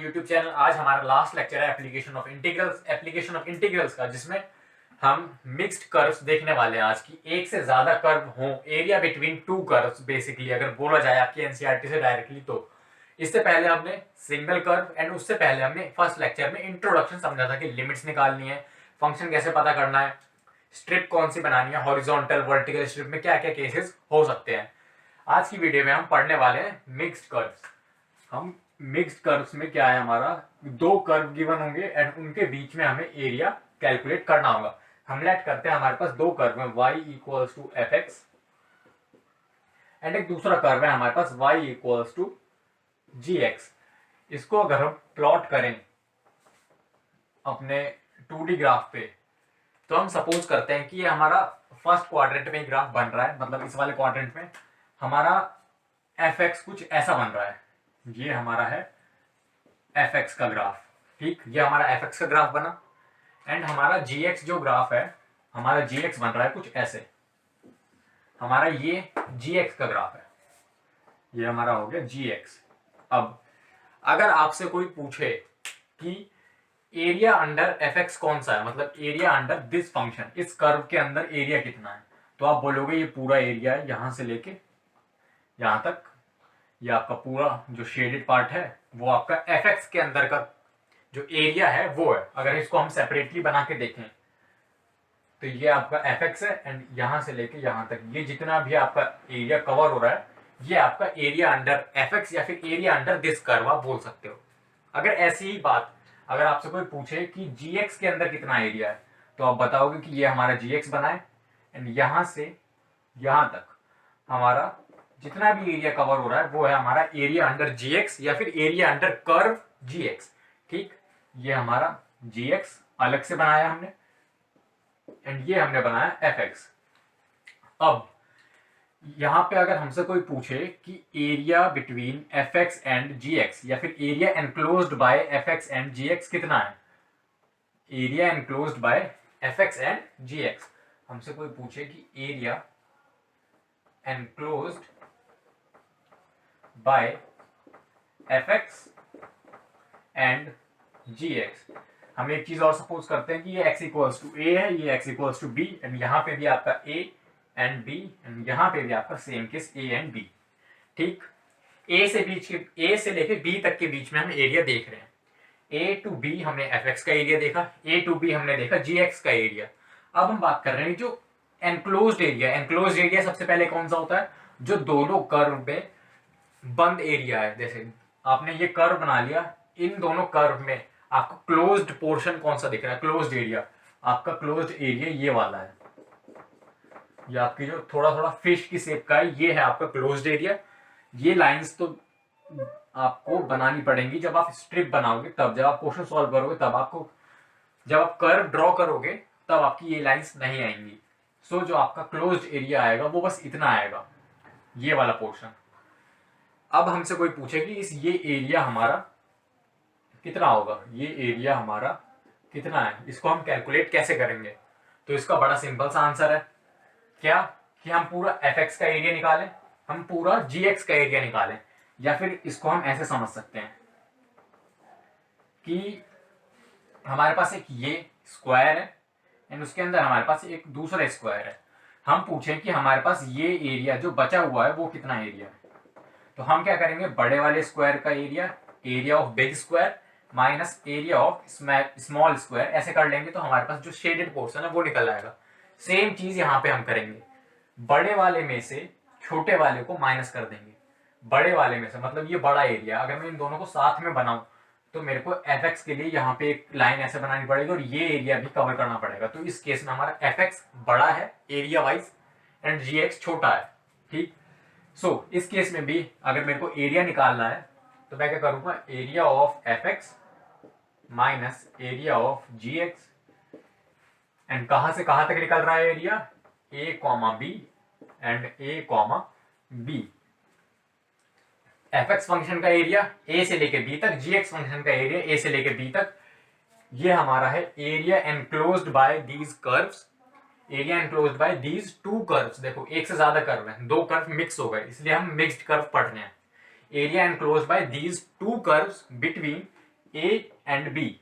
YouTube channel. आज हमारा last lecture है एप्लीकेशन ऑफ इंटीग्रल्स का, जिसमें हम मिक्स्ड कर्व्स देखने वाले हैं आज की। एक से ज्यादा कर्व हो, area between two curves basically अगर बोला जाए आपकी एनसीईआरटी से डायरेक्टली। तो इससे पहले हमने सिंगल कर्व एंड उससे पहले हमने फर्स्ट लेक्चर में इंट्रोडक्शन समझा था कि लिमिट्स निकालनी है, फंक्शन कैसे पता करना है, स्ट्रिप कौन सी बनानी है, हॉरिजॉन्टल वर्टिकल स्ट्रिप में क्या क्या केसेस हो सकते हैं। आज की वीडियो में हम पढ़ने वाले हैं मिक्स्ड कर्व्स। हम मिक्स्ड कर्व्स में क्या है, हमारा दो कर्व गिवन होंगे एंड उनके बीच में हमें एरिया कैलकुलेट करना होगा। हम लेट करते हैं, हमारे पास दो कर्व है, y equals to F X and एक दूसरा कर्व है हमारे पास y equals to ji X. इसको अगर हम प्लॉट करें अपने 2D ग्राफ पे, तो हम सपोज करते हैं कि ये हमारा फर्स्ट क्वाड्रेंट में ग्राफ बन रहा है, मतलब इस वाले क्वाड्रेंट में हमारा एफ एक्स कुछ ऐसा बन रहा है। ये हमारा है एफ एक्स का ग्राफ, ठीक, ये हमारा एफ एक्स का ग्राफ बना एंड हमारा जी एक्स जो ग्राफ है, हमारा जी एक्स बन रहा है कुछ ऐसे। हमारा ये जी एक्स का ग्राफ है, ये हमारा हो गया जी एक्स। अब अगर आपसे कोई पूछे कि एरिया अंडर एफ एक्स कौन सा है, मतलब एरिया अंडर दिस फंक्शन, इस कर्व के अंदर एरिया कितना है, तो आप बोलोगे ये पूरा एरिया है यहां से लेके यहां तक। ये आपका पूरा जो शेडेड पार्ट है वो आपका एफ एक्स के अंदर का जो एरिया है वो है। अगर इसको हम सेपरेटली बना के देखें तो ये आपका एफ एक्स है एंड यहां से लेके यहां तक ये जितना भी आपका एरिया कवर हो रहा है, ये आपका एरिया अंडर एफ एक्स या फिर एरिया अंडर दिस कर्व आप बोल सकते हो। अगर ऐसी ही बात अगर आपसे कोई पूछे कि जी एक्स के अंदर कितना एरिया है, तो आप बताओगे कि ये हमारा जी एक्स बना है एंड यहां से यहां तक हमारा जितना भी एरिया कवर हो रहा है वो है हमारा एरिया अंडर जी एक्स या फिर एरिया अंडर कर्व जी एक्स। ठीक, ये हमारा जी एक्स अलग से बनाया हमने एंड ये हमने बनाया एफ एक्स। अब यहां पे अगर हमसे कोई पूछे कि area between F X and G X या फिर area enclosed by F X and G X कितना है, area enclosed by F X and G X, हमसे कोई पूछे कि area enclosed by F X and G X, हम एक चीज और सपोज करते हैं कि ये x इक्वल्स टू ए है, ये x equals to B and यहाँ पे भी आपका a एंड b एंड यहाँ पे भी आपका same case a and b। ठीक, a से लेके b तक के बीच में हम एरिया देख रहे हैं। a टू b हमने fx का एरिया देखा, a टू b हमने देखा gx का एरिया। अब हम बात कर रहे हैं जो एनक्लोज्ड एरिया सबसे पहले कौन सा होता है, जो दोनों कर्व में बंद एरिया है। जैसे आपने ये कर्व बना लिया, इन दोनों कर्व में आपको क्लोज्ड पोर्शन कौन सा दिख रहा है, क्लोज्ड एरिया। आपका क्लोज्ड एरिया ये वाला है, ये आपकी जो थोड़ा थोड़ा फिश की शेप का है, ये है आपका क्लोज्ड एरिया। ये लाइंस तो आपको बनानी पड़ेंगी जब आप स्ट्रिप बनाओगे, तब जब आप क्वेश्चन सॉल्व करोगे तब आपको, जब आप कर्व ड्रॉ करोगे तब आपकी ये लाइंस नहीं आएंगी। सो जो आपका क्लोज्ड एरिया आएगा वो बस इतना आएगा, ये वाला पोर्शन। अब हमसे कोई पूछे कि इस ये एरिया हमारा कितना होगा, ये एरिया हमारा कितना है, इसको हम कैलकुलेट कैसे करेंगे, तो इसका बड़ा सिंपल सा आंसर है क्या, कि हम पूरा एफ एक्स का एरिया निकालें, हम पूरा जी एक्स का एरिया निकालें, या फिर इसको हम ऐसे समझ सकते हैं कि हमारे पास एक ये स्क्वायर है एंड उसके अंदर हमारे पास एक दूसरा स्क्वायर है। हम पूछें कि हमारे पास ये एरिया जो बचा हुआ है वो कितना एरिया है, तो हम क्या करेंगे, बड़े वाले स्क्वायर का area of big square minus area of small square, ऐसे कर लेंगे तो हमारे पास जो शेडेड पोर्शन है वो निकल आएगा। सेम चीज यहाँ पे हम करेंगे, बड़े वाले में से छोटे वाले को माइनस कर देंगे। बड़े वाले में से मतलब ये बड़ा एरिया, अगर मैं इन दोनों को साथ में बनाऊं तो मेरे को एफ एक्स के लिए यहाँ पे एक लाइन ऐसे बनानी पड़ेगी और ये एरिया भी कवर करना पड़ेगा। तो इस केस में हमारा एफ एक्स बड़ा है area wise and G X छोटा है। ठीक, सो इस केस में भी अगर मेरे को एरिया निकालना है तो मैं क्या करूंगा, area of f x minus area of g x and कहां से कहां तक निकल रहा है area, a comma b and a comma b. F x function का एरिया ए से लेके बी तक, जी एक्स फंक्शन का एरिया ए से लेके बी तक। ये हमारा है area enclosed by these curves, area enclosed by these two curves. देखो एक से ज्यादा कर्व है, दो कर्व मिक्स हो गए, इसलिए हम मिक्स्ड कर्व पढ़ रहे हैं। Area enclosed by these two curves between A and B,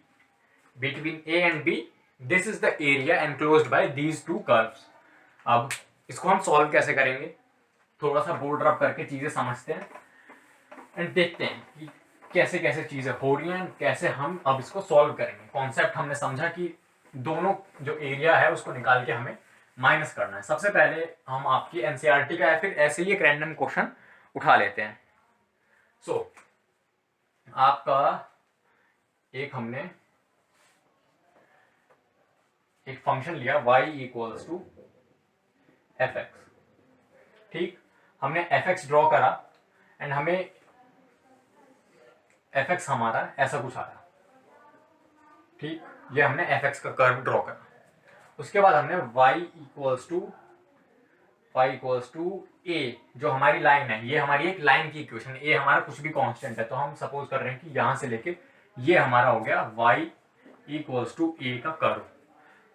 between A and B, this is the area enclosed by these two curves. अब इसको हम सॉल्व कैसे करेंगे, थोड़ा सा बोर्ड रब करके चीजें समझते हैं एंड देखते हैं कि कैसे कैसे चीजें हो रही हैं, कैसे हम अब इसको सॉल्व करेंगे। कॉन्सेप्ट हमने समझा कि दोनों जो एरिया है उसको निकाल के हमें माइनस करना है। सबसे पहले हम आपकी एनसीईआरटी का या फिर ऐसे ही एक रैंडम क्वेश्चन उठा लेते हैं। सो आपका एक हमने एक फंक्शन लिया y equals to F x, ठीक। हमने एफ एक्स ड्रॉ करा एंड हमें एफ एक्स हमारा ऐसा कुछ आया, ठीक। ये हमने एफ एक्स का कर्व ड्रॉ करा। उसके बाद हमने y इक्वल्स टू ए, जो हमारी लाइन है, ये हमारी एक लाइन की इक्वेशन, ए हमारा कुछ भी कांस्टेंट है, तो हम सपोज कर रहे हैं कि यहां से लेके ये हमारा हो गया y इक्वल्स टू ए का कर्व।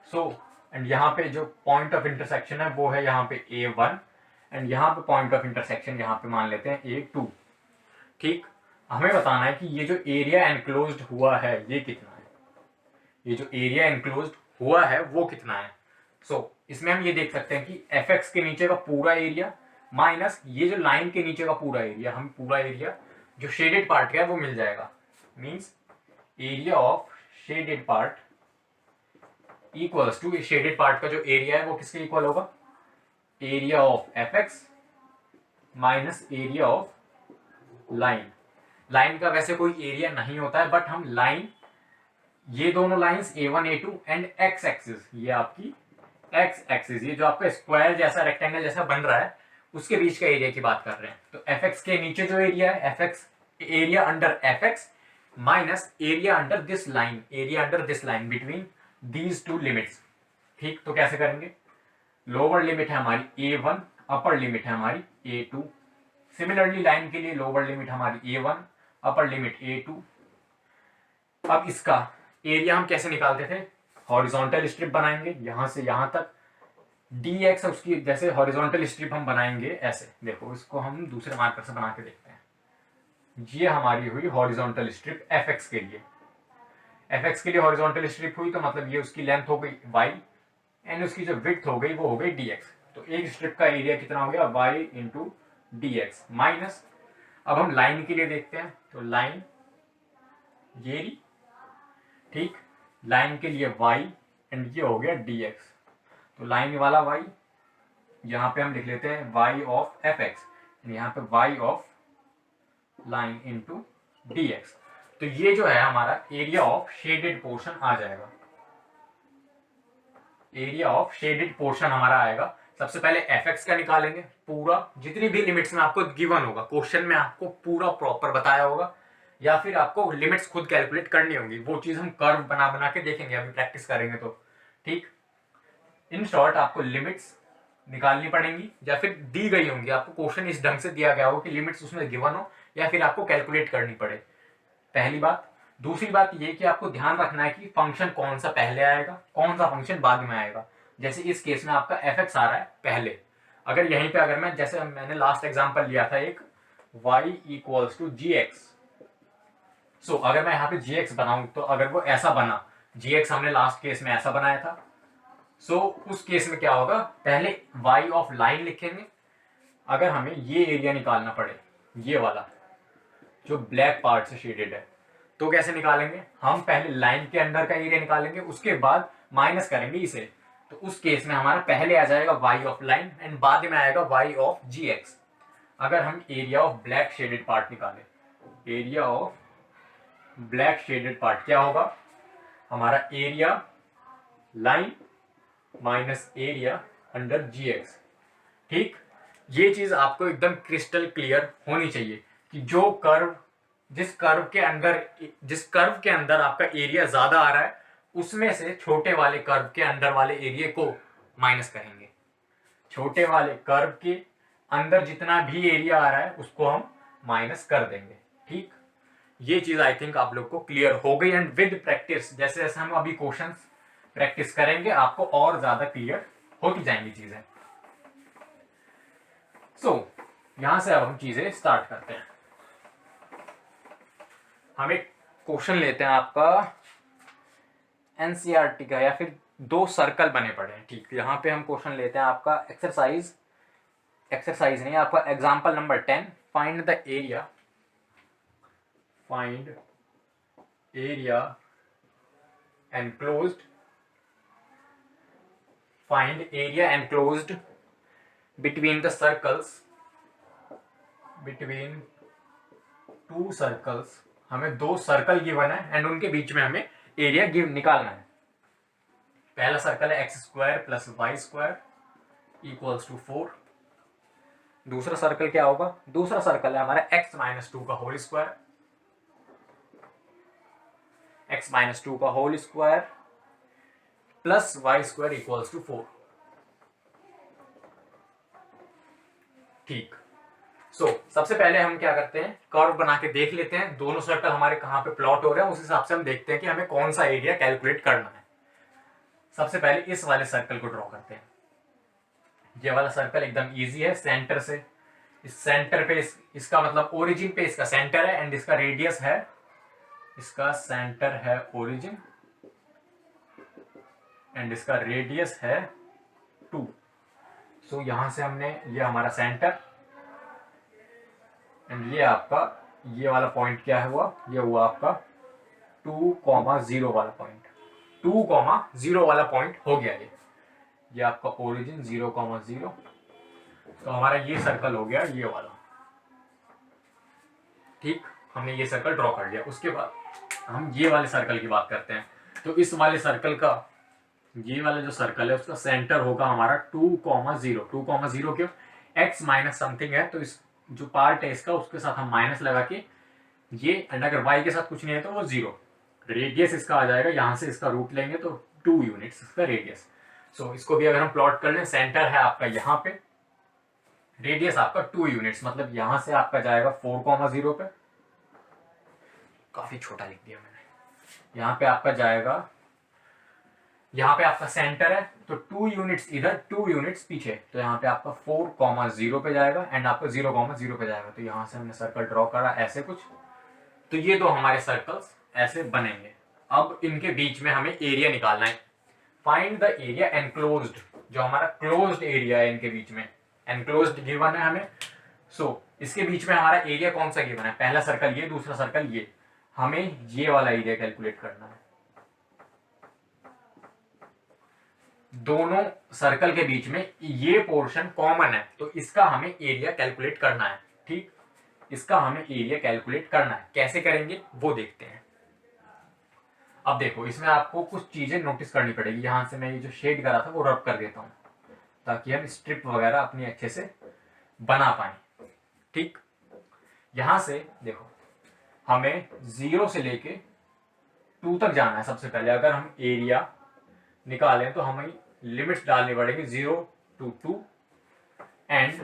सो एंड यहाँ पे जो पॉइंट ऑफ इंटरसेक्शन है वो है यहाँ पे A1 एंड यहाँ पे पॉइंट ऑफ इंटरसेक्शन यहाँ पे मान लेते हैं A2, ठीक। हमें बताना है कि ये जो एरिया एनक्लोज्ड हुआ है ये कितना है, ये जो एरिया एनक्लोज्ड हुआ है वो कितना है। सो इसमें हम ये देख सकते हैं कि एफ एक्स के नीचे का पूरा एरिया माइनस ये जो लाइन के नीचे का पूरा एरिया, हम पूरा एरिया जो शेडेड पार्ट का है वो मिल जाएगा। Means area of shaded part equals to, shaded part का जो एरिया है वो किसके इक्वल होगा, area of f x minus area of line. Line का वैसे कोई एरिया नहीं होता है, बट हम लाइन, ये दोनों lines A1 A2 and x axis, ये आपकी एक्स एक्सिस, ये जो आपका स्क्वायर जैसा रेक्टेंगल जैसा बन रहा है उसके बीच का एरिया की बात कर रहे हैं। तो एफ एक्स के नीचे जो एरिया है, F x area under F x minus area under this line, area under this line between these two limits, ठीक। तो कैसे करेंगे, लोअर लिमिट है हमारी A1, अपर लिमिट है हमारी A2। सिमिलरली लाइन के लिए लोअर लिमिट हमारी A1, अपर लिमिट A2। अब इसका एरिया हम कैसे निकालते थे, हॉरिजॉन्टल स्ट्रिप बनाएंगे यहां से यहां तक, dx उसकी जैसे हॉरिजॉन्टल स्ट्रिप हम बनाएंगे ऐसे, देखो इसको हम दूसरे मार्कर से बना के देखते हैं। ये हमारी हुई हॉरिजॉन्टल स्ट्रिप एफ एक्स के लिए, एफ एक्स के लिए हॉरिजॉन्टल स्ट्रिप हुई तो मतलब ये उसकी लेंथ हो गई y एंड उसकी जो विड्थ हो गई वो हो गई dx। तो एक स्ट्रिप का एरिया कितना हो गया, y इंटू dx माइनस, अब हम लाइन के लिए देखते हैं, तो लाइन ये रही, ठीक। लाइन के लिए y एंड ये हो गया dx, तो लाइन वाला y यहाँ पे हम लिख लेते हैं y ऑफ एफ एक्स, यहाँ पे y of line into dx। तो ये जो है हमारा एरिया ऑफ शेडेड पोर्शन आ जाएगा, एरिया ऑफ शेडेड पोर्शन हमारा आएगा। सबसे पहले एफ एक्स का निकालेंगे, पूरा जितनी भी लिमिट्स में आपको गिवन होगा, क्वेश्चन में आपको पूरा प्रॉपर बताया होगा, या फिर आपको लिमिट्स खुद कैलकुलेट करनी होगी, वो चीज हम कर्व बना बना के देखेंगे, अभी प्रैक्टिस करेंगे तो, ठीक। इन शॉर्ट आपको लिमिट्स निकालनी पड़ेंगी, या फिर दी गई होंगी, आपको क्वेश्चन इस ढंग से दिया गया हो कि लिमिट्स उसमें गिवन हो, या फिर आपको कैलकुलेट करनी पड़े, पहली बात। दूसरी बात ये कि आपको ध्यान रखना है कि फंक्शन कौन सा पहले आएगा, कौन सा फंक्शन बाद में आएगा। जैसे इस केस में आपका एफ एक्स आ रहा है पहले, अगर यहीं पे अगर मैं, जैसे मैंने लास्ट एग्जांपल लिया था एक y equals to ji x, so अगर मैं यहाँ पे जी एक्स बनाऊं तो अगर वो ऐसा बना, जी एक्स हमने लास्ट केस में ऐसा बनाया था, सो उस केस में क्या होगा, पहले y ऑफ लाइन लिखेंगे। अगर हमें ये एरिया निकालना पड़े, ये वाला जो ब्लैक पार्ट से शेडेड है, तो कैसे निकालेंगे, हम पहले लाइन के अंदर का एरिया निकालेंगे, उसके बाद माइनस करेंगे इसे। तो उस केस में हमारा पहले आ जाएगा y ऑफ लाइन एंड बाद में आएगा y ऑफ जी एक्स। अगर हम area of black shaded part निकालें, area of black shaded part क्या होगा, हमारा area line minus area under g x, ठीक। ये चीज आपको एकदम क्रिस्टल क्लियर होनी चाहिए कि जो कर्व, जिस कर्व के अंदर आपका एरिया ज्यादा आ रहा है, उसमें से छोटे वाले कर्व के अंदर वाले एरिया को माइनस करेंगे। छोटे वाले कर्व के अंदर जितना भी एरिया आ रहा है उसको हम माइनस कर देंगे, ठीक। ये चीज आई थिंक आप लोग को क्लियर हो गई, एंड विद प्रैक्टिस जैसे जैसे हम अभी क्वेश्चंस प्रैक्टिस करेंगे आपको और ज्यादा क्लियर होती जाएंगी चीजें। यहां से अब हम चीजें स्टार्ट करते हैं। हम एक क्वेश्चन लेते हैं आपका एनसीईआरटी का, या फिर दो सर्कल बने पड़े हैं। ठीक, यहाँ पे हम क्वेश्चन लेते हैं आपका एक्सरसाइज नहीं, आपका example number 10। Find the area enclosed between two circles। हमें दो सर्कल गिवन है एंड उनके बीच में हमें एरिया गिव निकालना है। पहला सर्कल है x square plus y square equals to 4। दूसरा सर्कल क्या होगा? दूसरा सर्कल है हमारा x माइनस 2 का होल स्क्वायर, x माइनस 2 का whole square plus y square equals to 4। ठीक, सबसे पहले हम क्या करते हैं, कर्व बना के देख लेते हैं दोनों सर्कल हमारे कहां पे प्लॉट हो रहे हैं, उस हिसाब से हम देखते हैं कि हमें कौन सा एरिया कैलकुलेट करना है। सबसे पहले इस वाले सर्कल को ड्रॉ करते हैं। ये वाला सर्कल एकदम इजी है, सेंटर से इस सेंटर पे इसका मतलब ओरिजिन पे इसका सेंटर है एंड इसका रेडियस है, इसका सेंटर है ओरिजिन एंड इसका रेडियस है 2। सो यहां से हमने लिया हमारा सेंटर एंड ये आपका ये वाला पॉइंट क्या है हुआ, ये हुआ आपका 2,0 वाला पॉइंट। 2,0 वाला पॉइंट हो गया ये आपका ओरिजिन 0,0। तो हमारा ये सर्कल हो गया ये वाला। ठीक, हमने ये सर्कल ड्रॉ कर लिया। उसके बाद हम ये वाले सर्कल की बात करते हैं। तो इस वाले सर्कल का ये वाला जो सर्कल है उसका सेंटर होगा हमारा 2,0। 2,0 क्यों? x माइनस समथिंग है, तो इस जो पार्ट है इसका उसके साथ हम माइनस लगा के ये, एंड अगर y के साथ कुछ नहीं है तो वो 0। रेडियस इसका आ जाएगा, यहां से इसका रूट लेंगे तो 2 यूनिट्स इसका रेडियस। सो इसको भी अगर हम प्लॉट कर लें, सेंटर है आपका यहाँ पे, रेडियस आपका 2 यूनिट्स, मतलब यहां से आपका जाएगा 4,0 पे, काफी छोटा लिख दिया मैंने। यहाँ पे आपका जाएगा, यहाँ पे आपका सेंटर है तो 2 यूनिट्स इधर 2 यूनिट्स पीछे, तो यहाँ पे आपका 4,0 पे जाएगा एंड आपका 0,0 पे जाएगा। तो यहाँ से हमने सर्कल ड्रॉ करा ऐसे कुछ। तो ये दो हमारे सर्कल्स ऐसे बनेंगे। अब इनके बीच में हमें एरिया निकालना है। फाइंड द एरिया एनक्लोज्ड, जो हमारा क्लोज्ड एरिया है इनके बीच में, एनक्लोज्ड गिवन है हमें। इसके बीच में हमारा एरिया कौन सा गिवन है? पहला सर्कल ये, दूसरा सर्कल ये। हमें ये वाला एरिया कैलकुलेट करना है। दोनों सर्कल के बीच में ये पोर्शन कॉमन है, तो इसका हमें एरिया कैलकुलेट करना है। ठीक, इसका हमें एरिया कैलकुलेट करना है। कैसे करेंगे वो देखते हैं। अब देखो, इसमें आपको कुछ चीजें नोटिस करनी पड़ेगी। यहां से मैं ये जो शेड करा था वो रब कर देता हूं ताकि हम स्ट्रिप वगैरह अपनी अच्छे से बना पाए। ठीक, यहां से देखो, हमें 0 से लेके 2 तक जाना है। सबसे पहले अगर हम एरिया निकालें तो हमें लिमिट्स डालनी पड़ेगी 0 to 2 एंड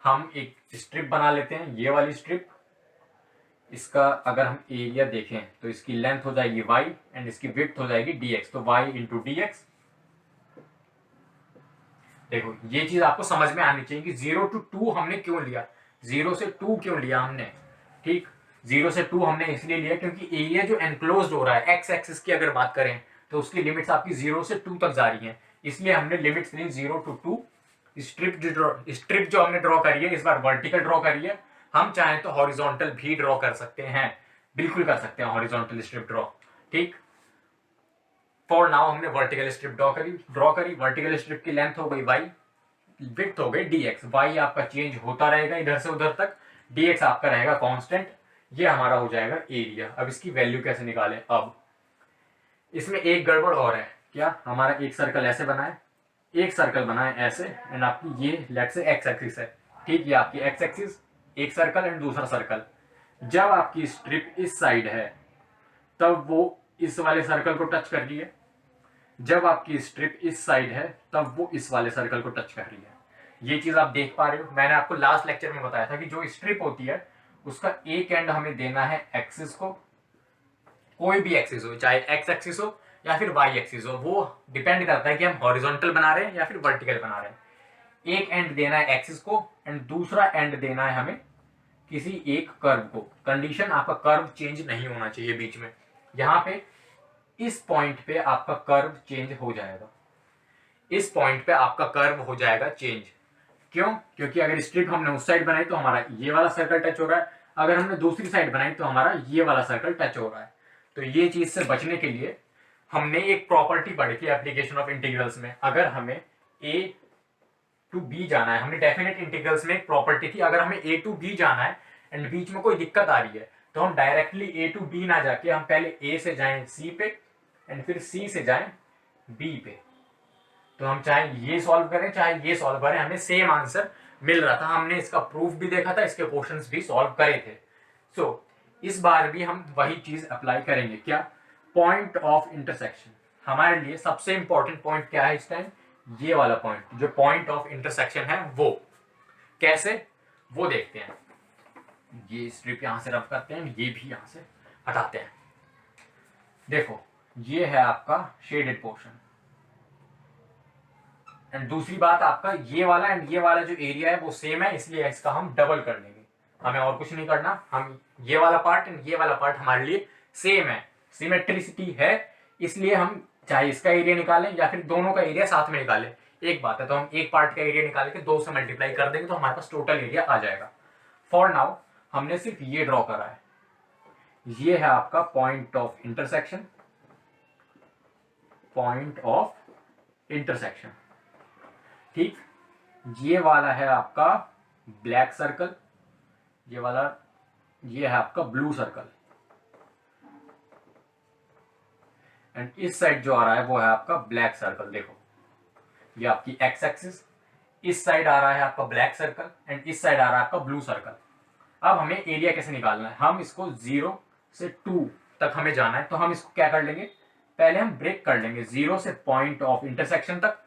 हम एक स्ट्रिप बना लेते हैं, ये वाली स्ट्रिप। इसका अगर हम एरिया देखें तो इसकी लेंथ हो जाएगी y एंड इसकी विड्थ हो जाएगी dx, तो y इंटू dx। देखो, ये चीज आपको समझ में आनी चाहिए कि 0 to 2 हमने क्यों लिया, 0 से 2 क्यों लिया हमने। ठीक, 0 से 2 हमने इसलिए लिया क्योंकि एरिया जो एनक्लोज्ड हो रहा है, एक्स एक्सिस की अगर बात करें तो उसकी लिमिट्स आपकी 0 से 2 तक जा रही हैं, इसलिए हमने लिमिट्स ली 0 to 2। स्ट्रिप जो हमने ड्रॉ करी है इस बार वर्टिकल ड्रॉ करी है। हम चाहें तो हॉरिजॉन्टल भी ड्रॉ कर सकते हैं, बिल्कुल कर सकते हैं हॉरिजॉन्टल स्ट्रिप ड्रॉ। ठीक, फॉर नाउ हमने वर्टिकल स्ट्रिप ड्रॉ करी। वर्टिकल स्ट्रिप की लेंथ हो गई y, विड्थ हो गई dx। y आपका चेंज होता रहेगा इधर से उधर तक, dx आपका रहेगा कांस्टेंट। ये हमारा हो जाएगा एरिया। अब इसकी वैल्यू कैसे निकालें? अब इसमें एक गड़बड़ और है। क्या? हमारा एक सर्कल ऐसे बना है, एक सर्कल बना है ऐसे, एंड आपकी ये लेट से एक्स एक्सिस है। ठीक, ये आपकी एक्स एक्सिस, एक सर्कल एंड दूसरा सर्कल। जब आपकी स्ट्रिप इस साइड है तब वो इस वाले सर्कल को टच कर रही है, जब आपकी स्ट्रिप इस साइड है तब वो इस वाले सर्कल को टच कर रही है। ये चीज आप देख पा रहे हो। मैंने आपको लास्ट लेक्चर में बताया था कि जो स्ट्रिप होती है उसका एक एंड हमें देना है एक्सिस को, कोई भी एक्सिस हो, चाहे एक्स एक्सिस हो या फिर वाई एक्सिस हो, वो डिपेंड करता है कि हम हॉरिजॉन्टल बना रहे हैं या फिर वर्टिकल बना रहे हैं। एक एंड देना है एक्सिस को एंड दूसरा एंड देना है हमें किसी एक कर्व को, कंडीशन आपका कर्व चेंज नहीं होना चाहिए बीच में, यहाँ पे इस पॉइंट पे आपका कर्व चेंज हो जाएगा, इस पॉइंट पे आपका कर्व हो जाएगा चेंज। क्यों? क्योंकि अगर स्ट्रिप हमने उस साइड बनाई तो हमारा ये वाला सर्कल टच हो रहा है, अगर हमने दूसरी साइड बनाई तो हमारा ये वाला सर्कल टच हो रहा है। तो ये चीज से बचने के लिए हमने एक प्रॉपर्टी पढ़ी थी एप्लीकेशन ऑफ इंटीग्रल्स में, अगर हमें ए टू बी जाना है, हमने डेफिनेट इंटीग्रल्स में एक प्रॉपर्टी थी, अगर हमें ए टू बी जाना है एंड बीच में कोई दिक्कत आ रही है तो हम डायरेक्टली ए टू बी ना जाके हम पहले ए से जाएं सी पे एंड फिर सी से जाएं बी पे। तो हम चाहे ये सॉल्व करें चाहे ये सॉल्व करें, हमें सेम आंसर मिल रहा था, हमने इसका प्रूफ भी देखा था, इसके क्वेश्चंस भी सॉल्व करे थे। सो इस बार भी हम वही चीज अप्लाई करेंगे। क्या? Point of intersection. हमारे लिए सबसे इंपॉर्टेंट पॉइंट क्या है इस टाइम? ये वाला पॉइंट, जो पॉइंट ऑफ इंटरसेक्शन है वो कैसे, वो देखते हैं। ये स्ट्रिप यहां से रब करते हैं, ये भी यहां से हटाते हैं। देखो ये है आपका शेडेड पोर्शन, एंड दूसरी बात आपका ये वाला एंड ये वाला जो एरिया है वो सेम है, इसलिए इसका हम डबल कर लेंगे, हमें और कुछ नहीं करना। हम ये वाला पार्ट एंड ये वाला पार्ट हमारे लिए सेम है, सिमेट्रिसिटी है, इसलिए हम चाहे इसका एरिया निकालें या फिर दोनों का एरिया साथ में निकालें, एक बात है। तो हम एक पार्ट का एरिया निकाल के 2 से मल्टीप्लाई कर देंगे तो हमारे पास टोटल एरिया आ जाएगा। फॉर नाउ हमने सिर्फ ये ड्रॉ करा है, ये है आपका point of intersection, point of intersection. ठीक, ये वाला है आपका ब्लैक सर्कल, ये वाला ये है आपका ब्लू सर्कल, एंड इस साइड जो आ रहा है वो है आपका ब्लैक सर्कल। देखो ये आपकी एक्स एक्सिस, इस साइड आ रहा है आपका ब्लैक सर्कल एंड इस साइड आ रहा है आपका ब्लू सर्कल। अब हमें एरिया कैसे निकालना है? हम इसको 0 से 2 तक हमें जाना है, तो हम इसको क्या कर लेंगे, पहले हम ब्रेक कर लेंगे 0 से पॉइंट ऑफ इंटरसेक्शन तक।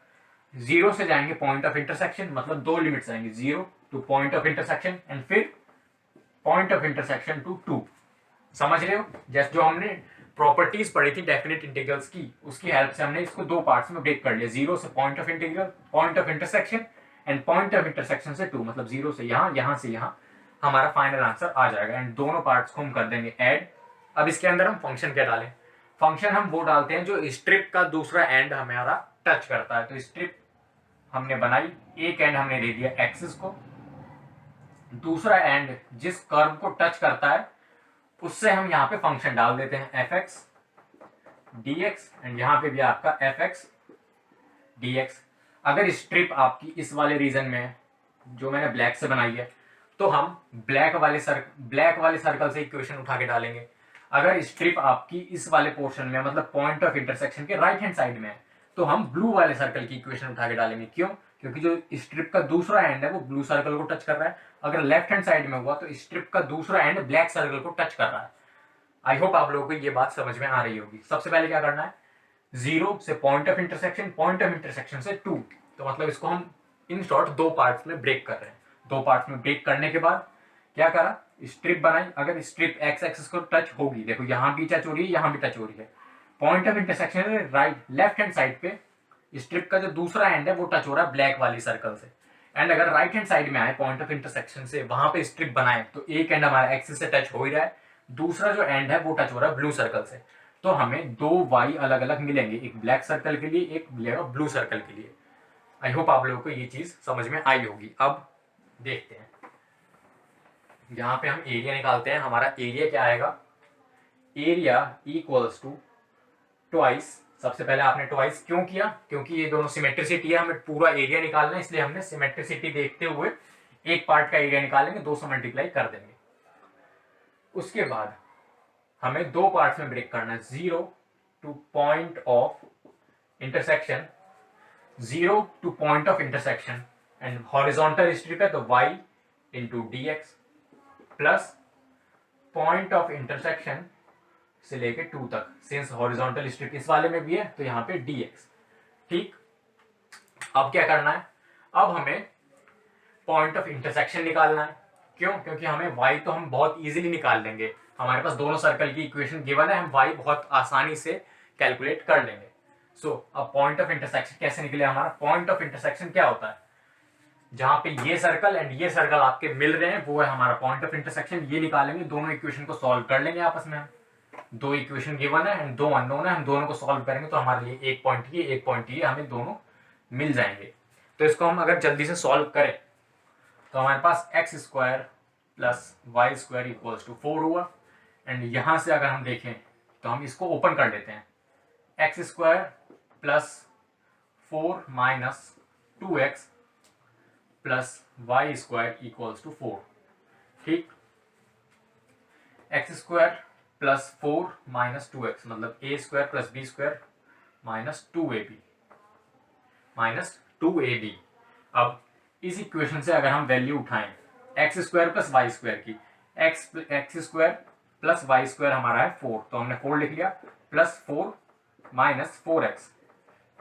0 से जाएंगे पॉइंट ऑफ इंटरसेक्शन, मतलब 2 लिमिट्स आएंगे, 0 two point of intersection and फिर पॉइंट ऑफ इंटरसेक्शन टू 2। समझ रहे हो? जैसे जो हमने प्रॉपर्टीज पढ़ी थी डेफिनेट इंटीग्रल्स की, उसकी हेल्प से हमने इसको 2 पार्ट्स में ब्रेक कर लिया, 0 से point of integral, point of intersection and point of intersection से 2, मतलब 0 से यहाँ, यहाँ से यहाँ, हमारा फाइनल आंसर आ जाएगा। एंड दोनों पार्ट्स को हम कर देंगे ऐड। अब इसके अंदर हम फंक्शन क्या डालें? फंक्शन हम वो डालते हैं जो स्ट्रिप का दूसरा एंड हमारा टच करता है। तो स्ट्रिप हमने बनाई, एक एंड हमने दे दिया एक्सिस को, दूसरा एंड जिस कर्व को टच करता है उससे हम यहाँ पे फंक्शन डाल देते हैं F x D x, and यहाँ पे भी आपका एफ एक्स डी एक्स। अगर स्ट्रिप आपकी इस वाले रीजन में जो मैंने ब्लैक से बनाई है तो हम ब्लैक वाले सर्कल से इक्वेशन उठा के डालेंगे। अगर स्ट्रिप आपकी इस वाले पोर्शन में, मतलब पॉइंट ऑफ इंटरसेक्शन के राइट हैंड साइड में है, तो हम ब्लू वाले सर्कल की इक्वेशन उठा के डालेंगे। क्यों? क्योंकि जो स्ट्रिप का दूसरा एंड है वो ब्लू सर्कल को टच कर रहा है। अगर लेफ्ट हैंड साइड में हुआ तो स्ट्रिप का दूसरा एंड ब्लैक सर्कल को टच कर रहा है। आई होप आप लोगों को ये बात समझ में आ रही होगी। सबसे पहले क्या करना है, 0 से point of intersection, point of intersection से 2, तो मतलब इसको हम इन शॉर्ट 2 पार्ट्स में ब्रेक कर रहे हैं। 2 पार्ट्स में ब्रेक करने के बाद क्या करा, स्ट्रिप बनाई। अगर स्ट्रिप एक्स एक्सिस को टच होगी, देखो यहाँ भी टच हो रही है, यहाँ भी टच हो रही है, point of intersection right left hand side पे स्ट्रिप का जो दूसरा एंड है वो टच हो रहा है ब्लैक वाली सर्कल से। एंड अगर राइट हैंड साइड में आए पॉइंट ऑफ इंटरसेक्शन से, वहां पे स्ट्रिप बनाए, तो एक एंड हमारा एक्सिस से टच हो ही रहा है, दूसरा जो एंड है वो टच हो रहा है ब्लू सर्कल से। तो हमें 2 वाई अलग अलग मिलेंगे, एक ब्लैक सर्कल के लिए, एक मिलेगा ब्लू सर्कल के लिए। आई होप आप लोगों को ये चीज समझ में आई होगी। अब देखते हैं, यहाँ पे हम एरिया निकालते हैं। हमारा एरिया क्या आएगा, एरिया इक्वल्स टू ट्वाइस। सबसे पहले आपने ट्वाइस क्यों किया? क्योंकि ये दोनों सिमेट्रिसिटी है, हमें पूरा एरिया निकालना है, इसलिए हमने सिमेट्रिसिटी देखते हुए एक पार्ट का एरिया निकालेंगे, 2 से मल्टीप्लाई कर देंगे। उसके बाद हमें 2 पार्ट्स में ब्रेक करना है, 0 two point of intersection, 0 two point of intersection, and horizontal strip है तो y into d x plus point of intersection से लेके 2 तक, सिंस हॉरिजॉन्टल स्ट्रिप इस वाले में भी है तो यहाँ पे dx। ठीक, अब क्या करना है, अब हमें पॉइंट ऑफ इंटरसेक्शन निकालना है। क्यों? क्योंकि हमें y तो हम बहुत इजीली निकाल लेंगे, हमारे पास दोनों सर्कल की इक्वेशन गिवन है, हम y बहुत आसानी से कैलकुलेट कर लेंगे। सो अब पॉइंट ऑफ इंटरसेक्शन कैसे निकले हमारा? पॉइंट ऑफ इंटरसेक्शन क्या होता है, जहां पे ये सर्कल एंड ये सर्कल आपके मिल रहे हैं वो है हमारा पॉइंट ऑफ इंटरसेक्शन। ये निकालेंगे, दोनों इक्वेशन को सॉल्व कर लेंगे आपस में। हम दो इक्वेशन गिवन है एंड दो अननोन है, हम दोनों को सॉल्व करेंगे तो हमारे लिए एक पॉइंट ये एक पॉइंट ये हमें दोनों मिल जाएंगे। तो इसको हम अगर जल्दी से सॉल्व करें तो हमारे पास x square plus y square equals to 4 हुआ। एंड यहां से अगर हम देखें तो हम इसको ओपन कर लेते हैं, x square plus 4 minus 2x plus y square equals to 4। ठीक, x square plus 4 minus 2x मतलब a square plus b square minus 2ab minus 2ab। अब इस इक्वेशन से अगर हम वैल्यू उठाएं x square plus y square की, x square plus y square हमारा है 4, तो हमने 4 लिख लिया, plus 4 minus 4x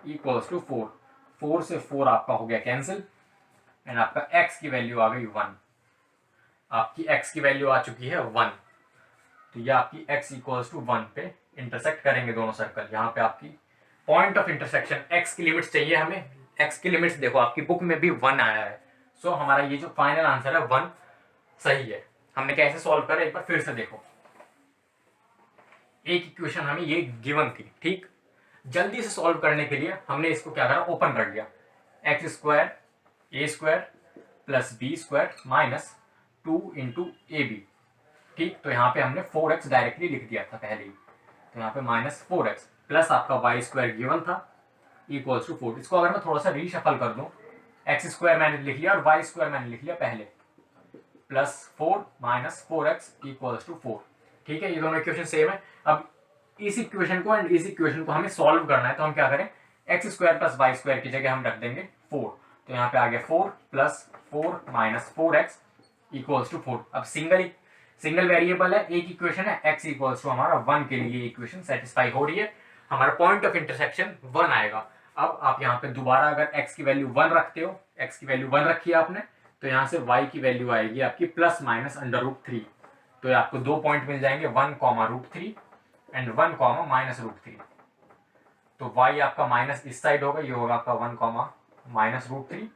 equals to 4। 4 से 4 आपका हो गया कैंसिल एंड आपका x की वैल्यू आ गई 1। आपकी x की वैल्यू आ चुकी है 1, तो ये आपकी x इक्वल्स टू 1 पे इंटरसेक्ट करेंगे दोनों सर्कल। यहाँ पे आपकी पॉइंट ऑफ इंटरसेक्शन x की लिमिट्स चाहिए हमें। x की लिमिट्स देखो आपकी बुक में भी 1 आया है, सो हमारा ये जो फाइनल आंसर है 1 सही है। हमने कैसे सॉल्व करा एक बार फिर से देखो। एक इक्वेशन हमें ये गिवन थी, ठीक, जल्दी से सॉल्व करने के लिए हमने इसको क्या करा, ओपन कर लिया, x square a square plus b square minus 2 into a b. ठीक, तो यहाँ पे हमने 4x डायरेक्टली लिख दिया था पहले ही, तो यहाँ पे माइनस 4x प्लस आपका वाई स्क्वायर गिवन था इक्वल्स टू 4। इसको अगर मैं थोड़ा सा रीशफल कर दूं, एक्स स्क्वायर मैंने लिख लिया और वाई स्क्वायर मैंने लिख लिया पहले, plus 4 minus 4x equals to 4। ठीक है, ये दोनों इक्वेशन सेम है। अब इस इक्वेशन को एंड इस इक्वेशन को हमें सॉल्व करना है, तो हम क्या करें, x square plus y square की जगह हम रख देंगे 4, तो यहाँ पे आ गया 4 plus 4 minus 4x equals to 4। अब सिंगल वेरिएबल है, एक इक्वेशन है, x इक्वल्स टू हमारा 1 के लिए इक्वेशन सेटिस्फाई हो रही है, हमारा पॉइंट ऑफ इंटरसेक्शन 1 आएगा। अब आप यहाँ पे दोबारा अगर x की वैल्यू 1 रखते हो, x की वैल्यू 1 रखी है आपने, तो यहाँ से y की वैल्यू आएगी आपकी प्लस माइनस अंडर रूट 3, तो आपको 2 पॉइंट मिल जाएंगे, 1 comma root 3 and 1 comma minus root 3। तो y आपका माइनस इस साइड होगा, ये होगा आपका 1 कॉमा माइनस रूट 3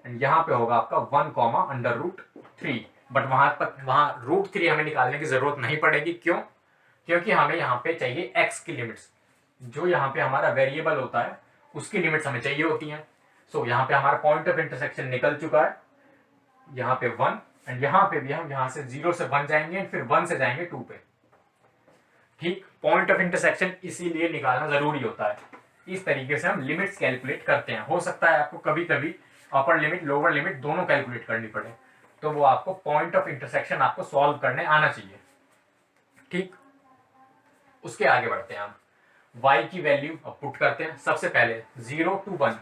एंड यहाँ पे होगा आपका 1 कॉमा अंडर रूट 3। बट वहां रूट 3 हमें निकालने की जरूरत नहीं पड़ेगी, क्यों, क्योंकि हमें यहाँ पे चाहिए x की लिमिट्स, जो यहाँ पे हमारा वेरिएबल होता है उसकी लिमिट्स हमें चाहिए होती हैं। सो यहाँ पे हमारा पॉइंट ऑफ इंटरसेक्शन निकल चुका है, यहाँ पे 1 एंड यहाँ पे भी हम यहाँ से 0 से 1 जाएंगे एंड फिर 1 से जाएंगे 2 पे। ठीक, पॉइंट ऑफ इंटरसेक्शन इसीलिए निकालना जरूरी होता है, इस तरीके से हम लिमिट्स कैलकुलेट करते हैं। हो सकता है आपको कभी कभी अपर लिमिट लोअर लिमिट दोनों कैलकुलेट करनी पड़े, तो वो आपको पॉइंट ऑफ इंटरसेक्शन आपको सॉल्व करने आना चाहिए। ठीक, उसके आगे बढ़ते हैं हम, y की वैल्यू अब पुट करते हैं। सबसे पहले 0 to 1,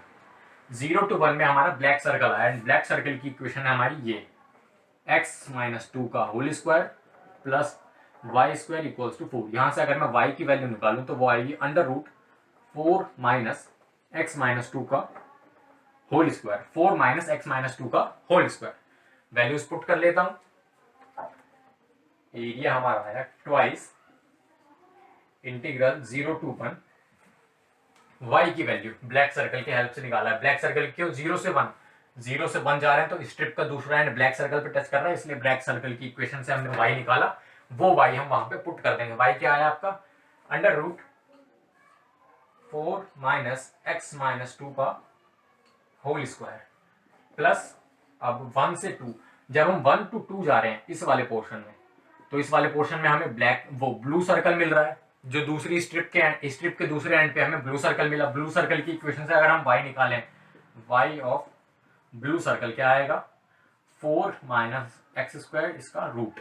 0 to 1 में हमारा ब्लैक सर्कल आया एंड ब्लैक सर्कल की इक्वेशन है हमारी ये x माइनस 2 का whole square plus y square equals to 4। यहां से अगर मैं y की वैल्यू निकालूं तो वो आएगी under root 4 minus x minus 2 का whole square, 4 minus x minus 2 का होल स्क्वायर। वैल्यूज पुट कर लेता हूं, एरिया हमारा आया ट्वाइस इंटीग्रल 0 to 1 y की वैल्यू ब्लैक सर्कल के हेल्प से निकाला है। ब्लैक सर्कल क्यों, 0 से 1, 0 से 1 जा रहे हैं तो स्ट्रिप का दूसरा एंड ब्लैक सर्कल पे टच कर रहा है, इसलिए ब्लैक सर्कल की इक्वेशन से हमने y निकाला, वो y हम वहां पे पुट कर देंगे। y क्या आया आपका under root 4 minus x minus 2 का होल स्क्वायर प्लस अब 1 से 2, जब हम 1 to 2 जा रहे हैं इस वाले पोर्शन में, तो इस वाले पोर्शन में हमें ब्लैक वो ब्लू सर्कल मिल रहा है, जो दूसरी स्ट्रिप के दूसरे एंड पे हमें ब्लू सर्कल मिला। ब्लू सर्कल की इक्वेशन से अगर हम y निकालें, y ऑफ ब्लू सर्कल क्या आएगा 4 माइनस एक्स स्क्वायर इसका रूट,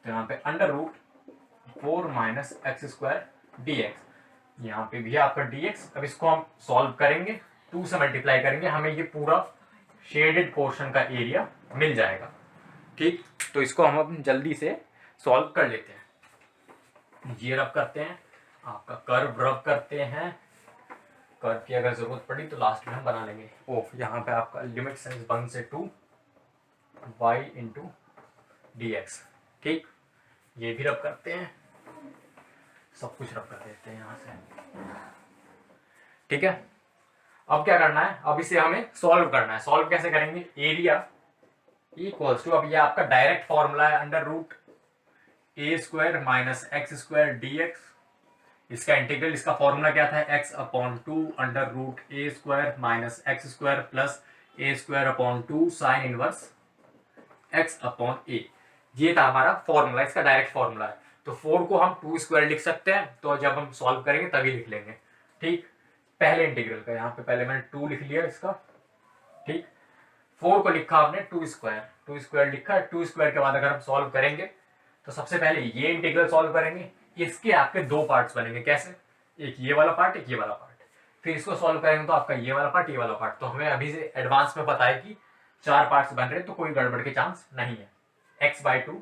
तो यहाँ पे under root 4 minus x square d x, यहाँ पे भी आपका dx। अब इसको हम सॉल्व करेंगे, 2 से मल्टीप्लाई करेंगे, हमें ये पूरा शेडेड पोर्शन का एरिया मिल जाएगा। ठीक, तो इसको हम अब जल्दी से सॉल्व कर लेते हैं। ये रब करते हैं, आपका कर्व रब करते हैं, कर्व की अगर जरूरत पड़ी तो लास्ट में हम बना लेंगे। ओह, यहाँ पे आपका लिमिट साइज 1 से 2 y इंटू डी एक्स। ठीक, ये भी रब करते हैं, सब कुछ रब कर देते हैं यहाँ से। ठीक है, अब क्या करना है, अब इसे हमें सॉल्व करना है। सॉल्व कैसे करेंगे, एरिया इक्वल्स टू, अब ये आपका डायरेक्ट फॉर्मूला है, under root a square minus x square d x. इसका इंटीग्रल, इसका फॉर्मूला क्या था, x upon two under root a square minus x square plus a square upon two sine inverse x upon a. ये था हमारा formula, इसका direct formula है। तो 4 को हम 2 स्क्वायर लिख सकते हैं, तो जब हम सॉल्व करेंगे तभी लिख लेंगे। ठीक, पहले इंटीग्रल का यहाँ पे पहले मैंने 2 लिख लिया इसका। ठीक, 4 को लिखा आपने 2 स्क्वायर लिखा। 2 स्क्वायर के बाद अगर हम सॉल्व करेंगे तो सबसे पहले ये इंटीग्रल सॉल्व करेंगे। इसके आपके 2 पार्ट्स बनेंगे, कैसे, एक ये वाला पार्ट, एक ये वाला पार्ट। फिर इसको सॉल्व करेंगे तो आपका ये वाला पार्ट, ये वाला पार्ट। तो हमें अभी से एडवांस में पता है कि 4 पार्ट्स बन रहे, तो कोई गड़बड़ के चांस नहीं है। x/2,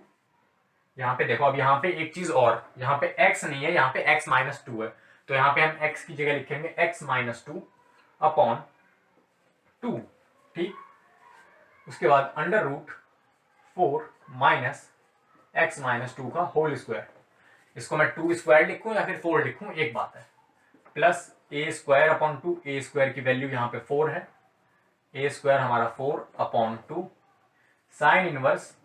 यहाँ पे देखो, अब यहाँ पे एक चीज और, यहाँ पे x नहीं है, यहाँ पे x-2 है। तो यहाँ पे हम x की जगह लिखेंगे x-2 अपॉन 2। ठीक, उसके बाद अंडर रूट 4 माइनस x-2 का होल स्क्वायर। इसको मैं 2 स्क्वायर लिखूं या फिर 4 लिखूं, एक बात है, plus a square upon 2। A square की वैल्यू यहाँ पे 4 है, ए स्क्वायर हमारा 4 upon 2 sine inverse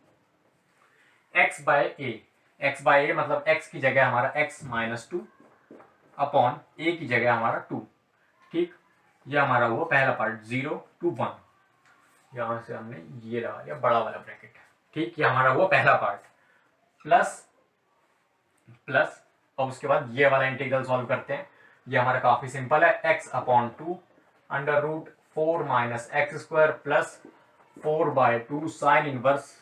x by a मतलब x की जगह हमारा x-2 अपॉन a की जगह हमारा 2। ठीक, ये हमारा हुआ पहला पार्ट 0 to 1। यहां से हमने ये लगा लिया बड़ा वाला ब्रैकेट। ठीक, ये हमारा हुआ पहला पार्ट, प्लस अब उसके बाद ये वाला इंटीग्रल सॉल्व करते हैं। ये हमारा काफी सिंपल है, x/2 under root 4 minus x square plus 4/2 sine inverse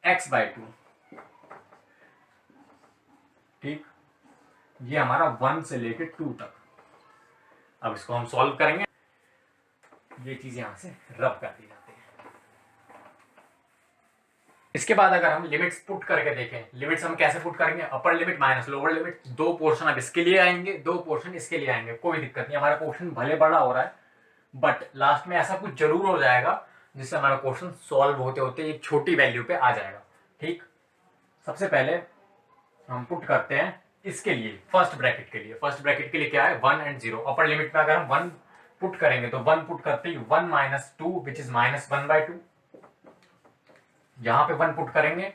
x/2। ठीक, ये हमारा 1 से लेके 2 तक। अब इसको हम सॉल्व करेंगे, ये चीज यहां से रब कर दी जाती है। इसके बाद अगर हम लिमिट्स पुट करके देखें, लिमिट्स हम कैसे पुट करेंगे, upper limit minus lower limit. 2 portion अब इसके लिए आएंगे, 2 पोर्शन इसके लिए आएंगे, कोई दिक्कत नहीं। हमारा क्वेश्चन भले बड़ा हो रहा है, बट लास्ट में ऐसा कुछ जरूर हो जाएगा जिससे हमारा क्वेश्चन सॉल्व होते होते एक छोटी वैल्यू पे आ जाएगा। ठीक, सबसे पहले हम पुट करते हैं इसके लिए, फर्स्ट ब्रैकेट के लिए। फर्स्ट ब्रैकेट के लिए क्या है, 1 and 0। अपर लिमिट में अगर हम 1 पुट करेंगे तो 1 पुट करते ही 1 माइनस 2 विच इज -1/2। यहां पे 1 पुट करेंगे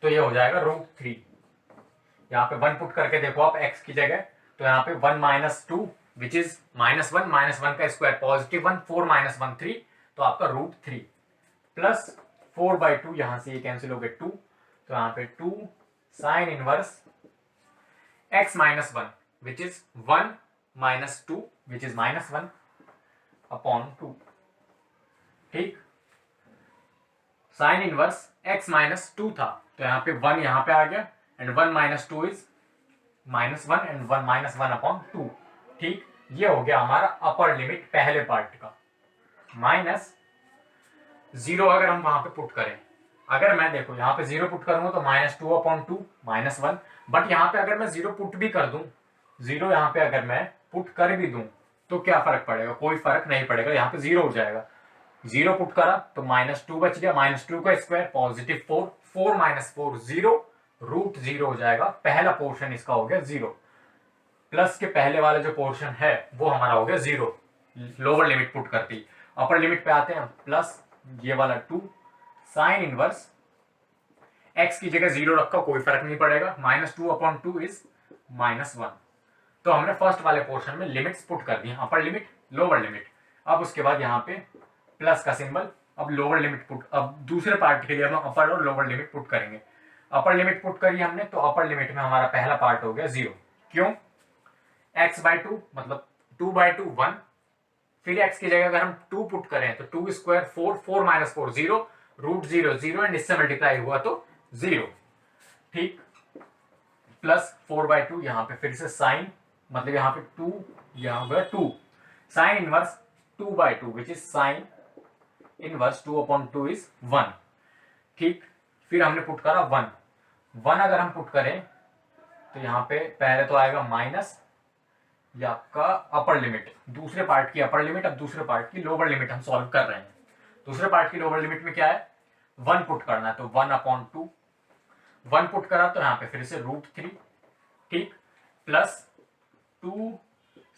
तो ये हो जाएगा √3। यहाँ पे 1 पुट करके देखो आप x की जगह, तो यहाँ पे 1 माइनस 2 विच इज -1 का स्क्वायर पॉजिटिव 1, 4 माइनस 1 3, तो आपका √3 प्लस 4/2, यहां से ये कैंसिल हो गए 2, तो यहाँ पे 2 sine inverse x-1 which is 1 minus 2 which is -1 upon 2। ठीक, साइन इनवर्स x-2 था, तो यहाँ पे 1 यहाँ पे आ गया, and 1 minus 2 is -1 and 1 -1 upon 2। ठीक, ये हो गया हमारा अपर लिमिट पहले पार्ट का। माइनस 0 अगर हम वहां पे पुट करें, अगर मैं देखो यहाँ पे 0 पुट करूंगा तो -2 अपॉन 2 -1, बट यहाँ पे अगर मैं 0 पुट भी कर दूं, 0 यहाँ पे अगर मैं पुट कर भी दूं तो क्या फर्क पड़ेगा, कोई फर्क नहीं पड़ेगा, यहाँ पे 0 हो जाएगा। 0 पुट करा तो -2 बच गया, -2 का स्क्वायर पॉजिटिव 4, 4 माइनस 4 0, √0 हो जाएगा। पहला पोर्शन इसका हो गया 0, प्लस के पहले वाला जो पोर्शन है वो हमारा हो गया 0 लोअर लिमिट पुट करती। अपर लिमिट पे आते हैं, प्लस ये वाला 2 साइन इनवर्स x की जगह 0 रखा, कोई फर्क नहीं पड़ेगा, -2 अपॉन 2 इज -1। तो हमने फर्स्ट वाले पोर्शन में लिमिट्स पुट कर दी, अपर लिमिट लोअर लिमिट। अब उसके बाद यहाँ पे प्लस का सिंबल, अब लोअर लिमिट पुट, अब दूसरे पार्ट के लिए हम अपर और लोअर लिमिट पुट करेंगे। अपर लिमिट पुट करी हमने, तो अपर लिमिट में हमारा पहला पार्ट हो गया 0। क्यों, x/2 मतलब 2/2 1, फिर x की जगह अगर हम 2 पुट करें तो 2 स्क्वायर 4, 4 माइनस 4 0, √0 0, एंड इससे मल्टीप्लाई हुआ तो 0। ठीक, प्लस 4/2, यहाँ पे फिर से साइन, मतलब यहाँ पे 2, यहाँ पे 2 sine inverse 2/2 which is sine inverse 2 upon 2 is 1। ठीक, फिर हमने पुट करा 1 अगर हम पुट करें तो यहाँ पे पहले तो आएगा माइनस, ये आपका अपर लिमिट, दूसरे पार्ट की अपर लिमिट। अब दूसरे पार्ट की लोअर लिमिट हम सॉल्व कर रहे हैं। दूसरे पार्ट की लोअर लिमिट में क्या है, 1 पुट करना है, तो 1 अपॉन 2, 1 पुट करा तो यहाँ पे फिर से √3। ठीक, plus 2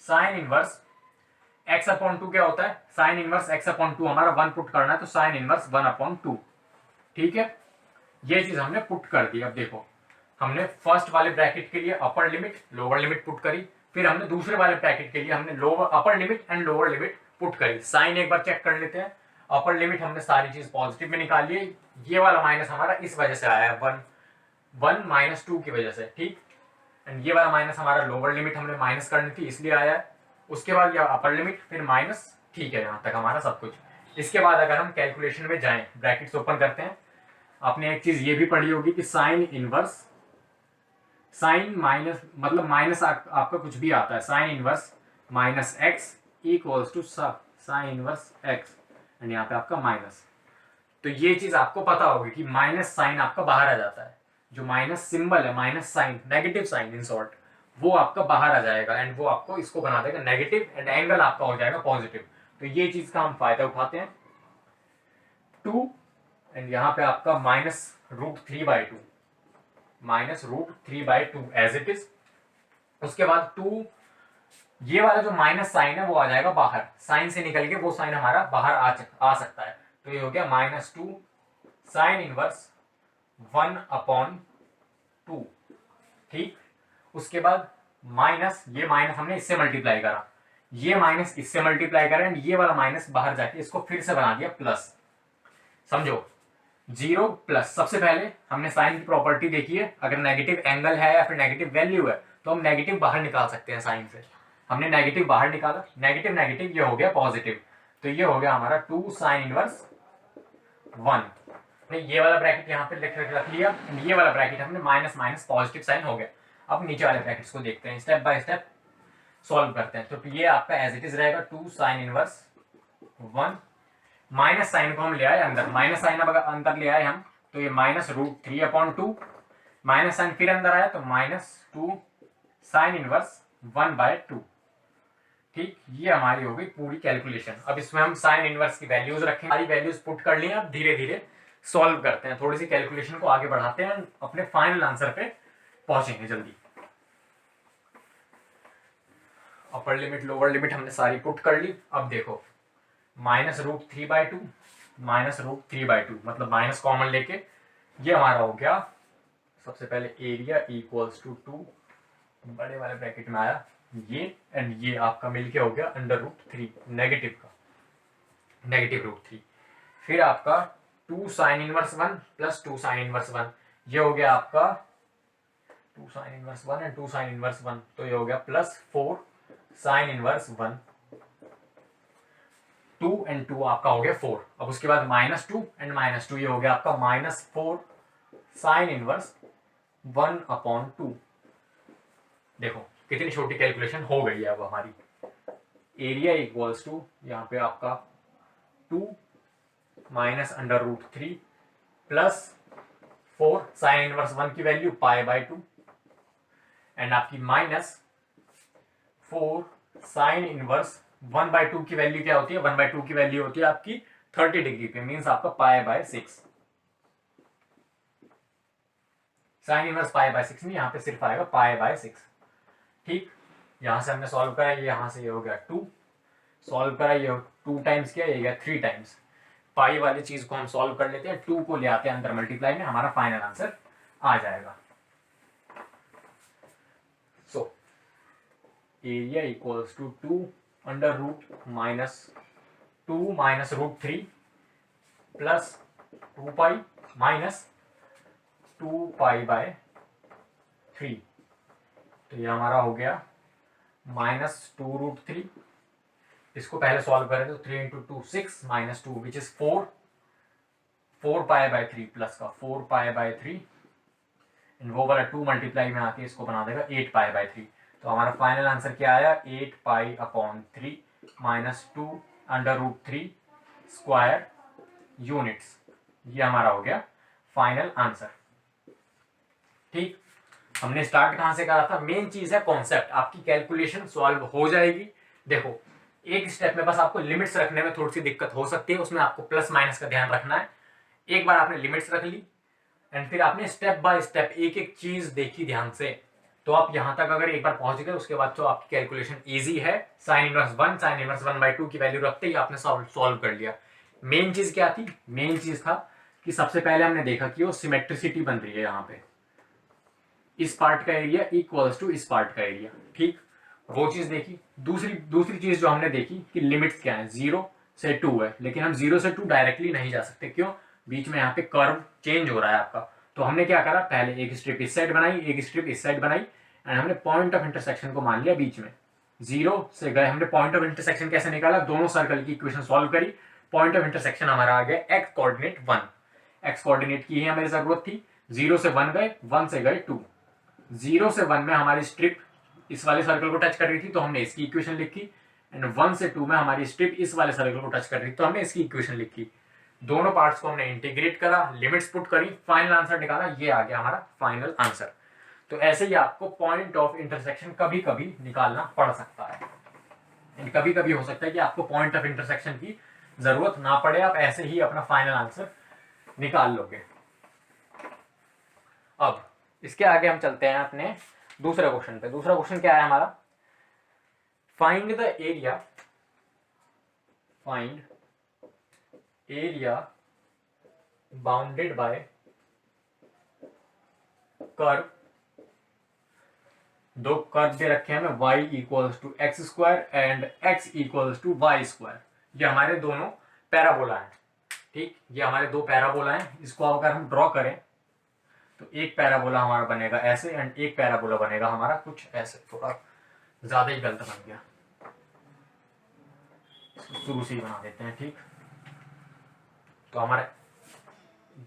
sine inverse x upon to क्या होता है, sine inverse x upon to हमारा 1 पुट करना है, तो साइन इनवर्स 1 अपॉन 2। ठीक है, ये चीज हमने पुट कर दी। अब देखो हमने फर्स्ट वाले ब्रैकेट के लिए upper limit lower limit put करी, फिर हमने दूसरे वाले ब्रैकेट के लिए हमने lower upper limit and lower limit put करी। साइन एक बार चेक कर लेते हैं। अपर लिमिट हमने सारी चीज पॉजिटिव में निकाली है, ये वाला माइनस हमारा इस वजह से आया है 1 माइनस 2 की वजह से। ठीक, एंड ये वाला माइनस हमारा लोअर लिमिट हमने माइनस करनी थी इसलिए आया है। उसके बाद ये अपर लिमिट फिर माइनस। ठीक है, यहाँ तक हमारा सब कुछ। इसके बाद अगर हम कैलकुलेशन में जाएं, ब्रैकेट्स ओपन करते हैं, आपने एक चीज ये भी पढ़ी होगी कि साइन इनवर्स, साइन माइनस मतलब माइनस आपका कुछ भी आता है, sine inverse minus x equals to sine inverse x, and यहाँ पे आपका माइनस। तो ये चीज आपको पता होगी कि माइनस साइन आपका बाहर आ जाता है, जो माइनस सिंबल है, minus sign, negative sign in short, वो आपका बाहर आ जाएगा एंड वो आपको इसको बना देगा नेगेटिव एंड एंगल आपका हो जाएगा पॉजिटिव। तो ये चीज का हम फायदा उठाते हैं। 2 एंड यहाँ पे आपका -√3/2, -√3/2 एज इट इज। उसके बाद 2, ये वाला जो माइनस साइन है वो आ जाएगा बाहर, साइन से निकल के वो साइन हमारा बाहर आ सकता है। तो ये हो गया -2 साइन इनवर्स 1 अपॉन 2। ठीक, उसके बाद माइनस, ये माइनस हमने इससे मल्टीप्लाई करा, ये माइनस इससे मल्टीप्लाई करा एंड ये वाला माइनस बाहर जाके इसको फिर से बना दिया प्लस। समझो 0 प्लस, सबसे पहले हमने साइन की प्रॉपर्टी देखी है, अगर नेगेटिव एंगल है या फिर नेगेटिव वैल्यू है तो हम नेगेटिव बाहर निकाल सकते हैं साइन से। हमने नेगेटिव बाहर निकाला, नेगेटिव नेगेटिव ये हो गया पॉजिटिव, तो ये हो गया हमारा 2 साइन इनवर्स 1। ये वाला ब्रैकेट यहाँ पे रख लिया, ये वाला ब्रैकेट हमने माइनस माइनस पॉजिटिव साइन हो गया। अब नीचे वाले ब्रैकेट्स को देखते हैं, स्टेप बाय स्टेप सॉल्व करते हैं। तो ये आपका एज इट इज रहेगा 2 साइन इनवर्स 1, माइनस साइन को हम ले आए अंदर, माइनस साइन अब अगर अंदर ले आए हम तो ये -√3/2, माइनस साइन फिर अंदर आया तो -2 साइन इनवर्स 1/2। ठीक, ये हमारी हो गई पूरी कैलकुलेशन। अब इसमें हम साइन इनवर्स की वैल्यूज रखें, सारी वैल्यूज पुट कर ली। अब धीरे धीरे सॉल्व करते हैं, थोड़ी सी कैलकुलेशन को आगे बढ़ाते हैं, अपने फाइनल आंसर पे पहुंचेंगे जल्दी। अपर लिमिट लोअर लिमिट हमने सारी पुट कर ली। अब देखो -√3/2 -√3/2 मतलब माइनस कॉमन लेके ये हमारा हो गया, सबसे पहले एरिया इक्वल्स टू 2 बड़े वाले ब्रैकेट में आया ये, एंड ये आपका मिलके हो गया √3 नेगेटिव का, -√3। फिर आपका 2 sine inverse 1 plus 2 sine inverse 1, ये हो गया आपका 2 sine inverse 1 and 2 sine inverse 1, तो ये हो गया +4 साइन इनवर्स 1। 2 एंड 2 आपका हो गया 4। अब उसके बाद -2 एंड -2, ये हो गया आपका -4 साइन इनवर्स 1/2। देखो कितनी छोटी कैलकुलेशन हो गई है अब हमारी। एरिया इक्वल्स टू यहाँ पे आपका 2 -√3 प्लस 4 साइन इनवर्स 1 की वैल्यू π/2 एंड आपकी -4 साइन इनवर्स 1/2 की वैल्यू क्या होती है, 1/2 की वैल्यू होती है आपकी 30 डिग्री पे, मीन्स आपका π/6। साइन इनवर्स π/6 नहीं, यहाँ पे सिर्फ आएगा π/6। ठीक, यहां से हमने सॉल्व करा, ये यहां से ये हो गया 2, सॉल्व करा, ये 2 टाइम्स किया, ये गया 3 टाइम्स। पाई वाली चीज को हम सॉल्व कर लेते हैं, 2 को ले आते हैं अंदर मल्टीप्लाई में, हमारा फाइनल आंसर आ जाएगा। So area equals to 2 -√3 plus 2π minus 2π/3, तो ये हमारा हो गया -2√3। इसको पहले सॉल्व करें तो 3 × 2 6 -2 विच इज 4 4π/3 प्लस का 4π/3 एंड वो वाला 2 मल्टीप्लाई में आके इसको बना देगा 8π/3। तो हमारा फाइनल आंसर क्या आया, 8π/3 -2√3 स्क्वायर यूनिट्स। ये हमारा हो गया फाइनल आंसर। ठीक, हमने स्टार्ट कहां से करा था, मेन चीज है कॉन्सेप्ट, आपकी कैलकुलेशन सॉल्व हो जाएगी। देखो एक स्टेप में बस आपको लिमिट्स रखने में थोड़ी सी दिक्कत हो सकती है, उसमें आपको प्लस माइनस का ध्यान रखना है। एक बार आपने लिमिट्स रख ली एंड फिर आपने स्टेप बाय स्टेप एक एक चीज देखी ध्यान से, तो आप यहाँ तक अगर एक बार पहुंच गए उसके बाद तो आपकी कैलकुलेशन इजी है। साइन इनवर्स 1, साइन इनवर्स 1/2 की वैल्यू रखते ही आपने सॉल्व कर लिया। मेन चीज क्या थी? मेन चीज था कि सबसे पहले हमने देखा कि वो सिमेट्रिसिटी बन रही है यहाँ पे, इस पार्ट का एरिया इक्वल्स टू इस पार्ट का एरिया, ठीक, वो चीज देखी। दूसरी चीज जो हमने देखी कि लिमिट्स क्या है, 0 से 2 है, लेकिन हम 0 से 2 डायरेक्टली नहीं जा सकते, क्यों? बीच में यहाँ पे कर्व चेंज हो रहा है आपका। तो हमने क्या करा, पहले एक स्ट्रिप इस साइड बनाई, एक स्ट्रिप इस साइड बनाई, एंड हमने पॉइंट ऑफ इंटरसेक्शन को मान लिया बीच में। 0 से गए, हमने पॉइंट ऑफ इंटरसेक्शन कैसे निकाला, दोनों सर्कल की इक्वेशन सॉल्व करी, पॉइंट ऑफ इंटरसेक्शन हमारा आ गया एक्स कोऑर्डिनेट 1। एक्स कोऑर्डिनेट की ही हमें जरूरत थी। 0 से 1 गए, 1 से गए 2। 0 से 1 में हमारी स्ट्रिप इस वाले सर्कल को टच कर रही थी तो हमने इसकी इक्वेशन लिखी, एंड 1 से 2 में हमारी स्ट्रिप इस वाले सर्कल को टच कर रही थी तो हमने इसकी इक्वेशन लिखी। दोनों पार्ट्स को हमने इंटीग्रेट करा, लिमिट्स पुट करी, फाइनल आंसर निकाला, ये आ गया हमारा फाइनल आंसर। तो ऐसे ही आपको पॉइंट ऑफ इंटरसेक्शन कभी कभी निकालना पड़ सकता है, कभी कभी हो सकता है कि आपको पॉइंट ऑफ इंटरसेक्शन की जरूरत ना पड़े, आप ऐसे ही अपना फाइनल आंसर निकाल लोगे। अब इसके आगे हम चलते हैं अपने दूसरे क्वेश्चन पे। दूसरा क्वेश्चन क्या है हमारा, find the area, find area bounded by curve. दो कर्व दे रखे हैं हमें, y equals to x square and x equals to y square. ये हमारे दोनों पैराबोला हैं, ठीक, ये हमारे दो पैराबोला हैं। इसको अगर हम ड्रॉ करें तो एक पैराबोला हमारा बनेगा ऐसे, एंड एक पैराबोला बनेगा हमारा कुछ ऐसे, थोड़ा ज्यादा ही गलत बन गया, शुरू से ही बना देते हैं, ठीक। तो हमारा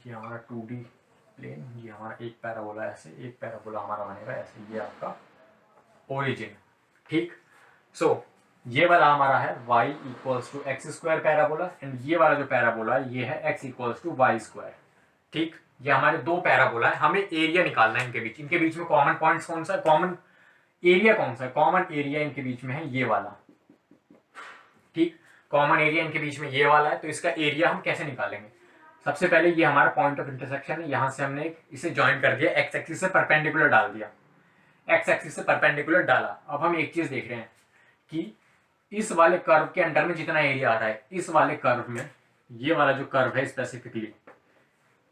ये हमारा 2D प्लेन, ये हमारा एक पैराबोला ऐसे, एक पैराबोला हमारा बनेगा ऐसे, ये आपका ओरिजिन, ठीक। सो ये वाला हमारा है y equals to x square parabola, and ये वाला जो पैराबोला है ये है x equals to y square, ठीक। ये हमारे दो पैराबोला है, हमें एरिया निकालना है इनके बीच में कॉमन पॉइंट्स कौन सा है, कॉमन एरिया कौन सा है, कॉमन एरिया इनके बीच में है ये वाला, ठीक। कॉमन एरिया इनके बीच में ये वाला है, तो इसका एरिया हम कैसे निकालेंगे? सबसे पहले ये हमारा पॉइंट ऑफ इंटरसेक्शन है, यहां से हमने इसे ज्वाइन कर दिया, एक्स एक्सिस से परपेंडिकुलर डाल दिया, एक्स एक्सिस से परपेंडिकुलर डाला। अब हम एक चीज देख रहे हैं कि इस वाले कर्व के अंडर में जितना एरिया आ रहा है, इस वाले कर्व में, ये वाला जो कर्व है स्पेसिफिकली,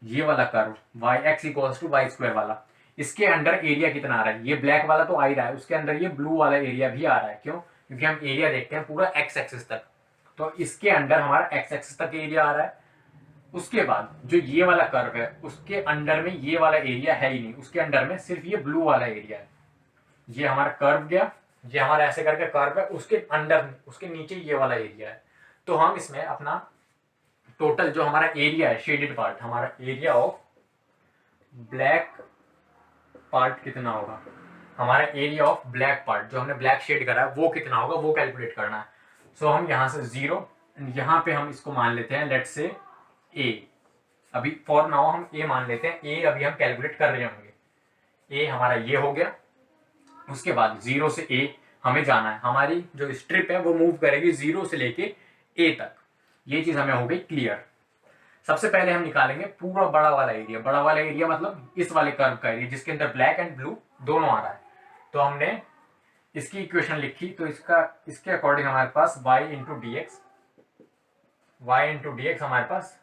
ये वाला curve y x equals to y square वाला, इसके अंडर एरिया कितना आ रहा है? ये ब्लैक वाला तो आ ही रहा है, उसके अंदर ये ब्लू वाला एरिया भी आ रहा है। क्यों? क्योंकि हम एरिया देखते हैं पूरा एक्स एक्सिस तक, तो इसके अंडर हमारा एक्स एक्सिस तक एरिया आ रहा है। उसके बाद जो ये वाला कर्व है उसके अंडर में ये वाला एरिया है ही नहीं, उसके अंडर में सिर्फ ये ब्लू वाला एरिया है। ये हमारा कर्व गया, ये हमारा ऐसे करके कर्व है, उसके अंडर उसके नीचे ये वाला एरिया है। तो हम इसमें अपना टोटल जो हमारा एरिया है, शेडेड पार्ट, हमारा एरिया ऑफ ब्लैक पार्ट कितना होगा, हमारा एरिया ऑफ ब्लैक पार्ट जो हमने ब्लैक शेड करा है वो कितना होगा, वो कैलकुलेट करना है। सो हम यहां से 0, यहां पे हम इसको मान लेते हैं लेट्स से a। अभी फॉर नाउ हम a मान लेते हैं, a अभी हम कैलकुलेट कर रहे होंगे। a हमारा ये हो गया, उसके बाद 0 से a हमें जाना है, हमारी जो स्ट्रिप है वो मूव करेगी 0 से लेके a तक। ये चीज हमें हो गई क्लियर। सबसे पहले हम निकालेंगे पूरा बड़ा वाला एरिया। बड़ा वाला एरिया मतलब इस वाले कर्व का एरिया जिसके अंदर ब्लैक एंड ब्लू दोनों आ रहा है। तो हमने इसकी इक्वेशन लिखी, तो इसके अकॉर्डिंग हमारे पास y इंटू डी एक्स हमारे पास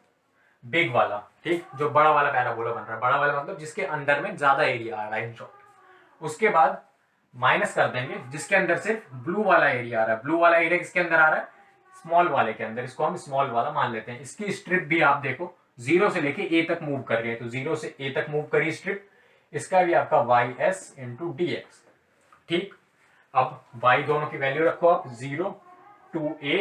बिग वाला, ठीक, जो बड़ा वाला पैराबोला बन रहा है। बड़ा वाला मतलब जिसके अंदर में ज्यादा एरिया आ रहा है इन शॉर्ट। उसके बाद माइनस कर देंगे जिसके अंदर सिर्फ ब्लू वाला एरिया आ रहा है। ब्लू वाला एरिया किसके अंदर आ रहा है? स्मॉल वाले के अंदर। इसको हम स्मॉल वाला मान लेते हैं। इसकी स्ट्रिप भी आप देखो 0 से लेके a तक मूव कर रही है, तो 0 से a तक मूव करी स्ट्रिप। इसका भी आपका y s into d x, ठीक। अब y दोनों की वैल्यू रखो आप 0 to a,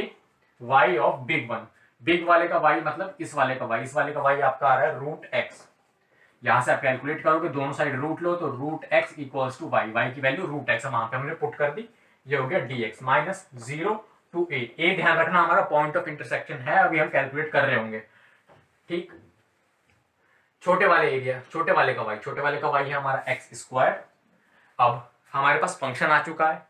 y of big one. Big वाले का y मतलब इस वाले का y, इस वाले का y आपका आ रहा है रूट एक्स। यहां से आप कैलकुलेट करोगे, दोनों साइड रूट लो, तो root x equals to y, y की वैल्यू रूट एक्स वहां पे हमने पुट कर दी। ये हो गया d x minus 0 to a। a ध्यान रखना हमारा पॉइंट ऑफ इंटरसेक्शन है, अभी हम कैलकुलेट कर रहे होंगे, ठीक। छोटे वाले एरिया, छोटे वाले का y है हमारा एक्स स्क्वायर। अब हमारे पास फंक्शन आ चुका है,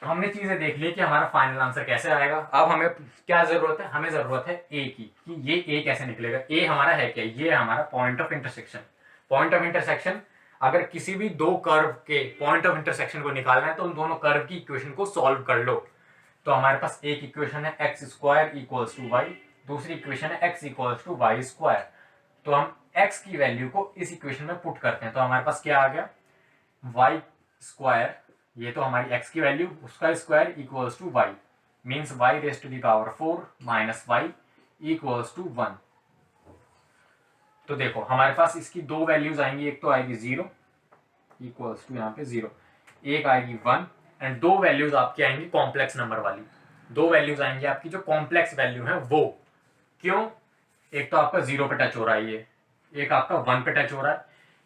हमने चीजें देख ली कि हमारा फाइनल आंसर कैसे आएगा। अब हमें क्या जरूरत है? हमें जरूरत है a की, कि ये a कैसे निकलेगा। a हमारा है क्या? ये हमारा point of intersection. Point of intersection अगर किसी भी दो कर्व के पॉइंट ऑफ इंटरसेक्शन को निकालना है तो उन दोनों कर्व की इक्वेशन को सॉल्व कर लो। तो हमारे पास एक इक्वेशन है x square equals to y, दूसरी इक्वेशन है x equals to y square. तो हम एक्स की वैल्यू को इस इक्वेशन में पुट करते हैं, तो हमारे पास क्या आ गया, वाई स्क्वायर, ये तो हमारी एक्स की वैल्यू, उसका square equals to y, means y raise to the power 4 minus y equals to 1। तो देखो हमारे पास इसकी दो वैल्यूज आएंगी, एक तो आएगी 0 इक्वल्स टू यहाँ पे 0, एक आएगी 1, एंड दो वैल्यूज आपकी आएंगी कॉम्प्लेक्स नंबर वाली। दो वैल्यूज आएंगी आपकी जो कॉम्प्लेक्स वैल्यू है वो, क्यों, एक तो आपका 0 पे टच हो रहा है ये, एक आपका 1 पे टच हो रहा है,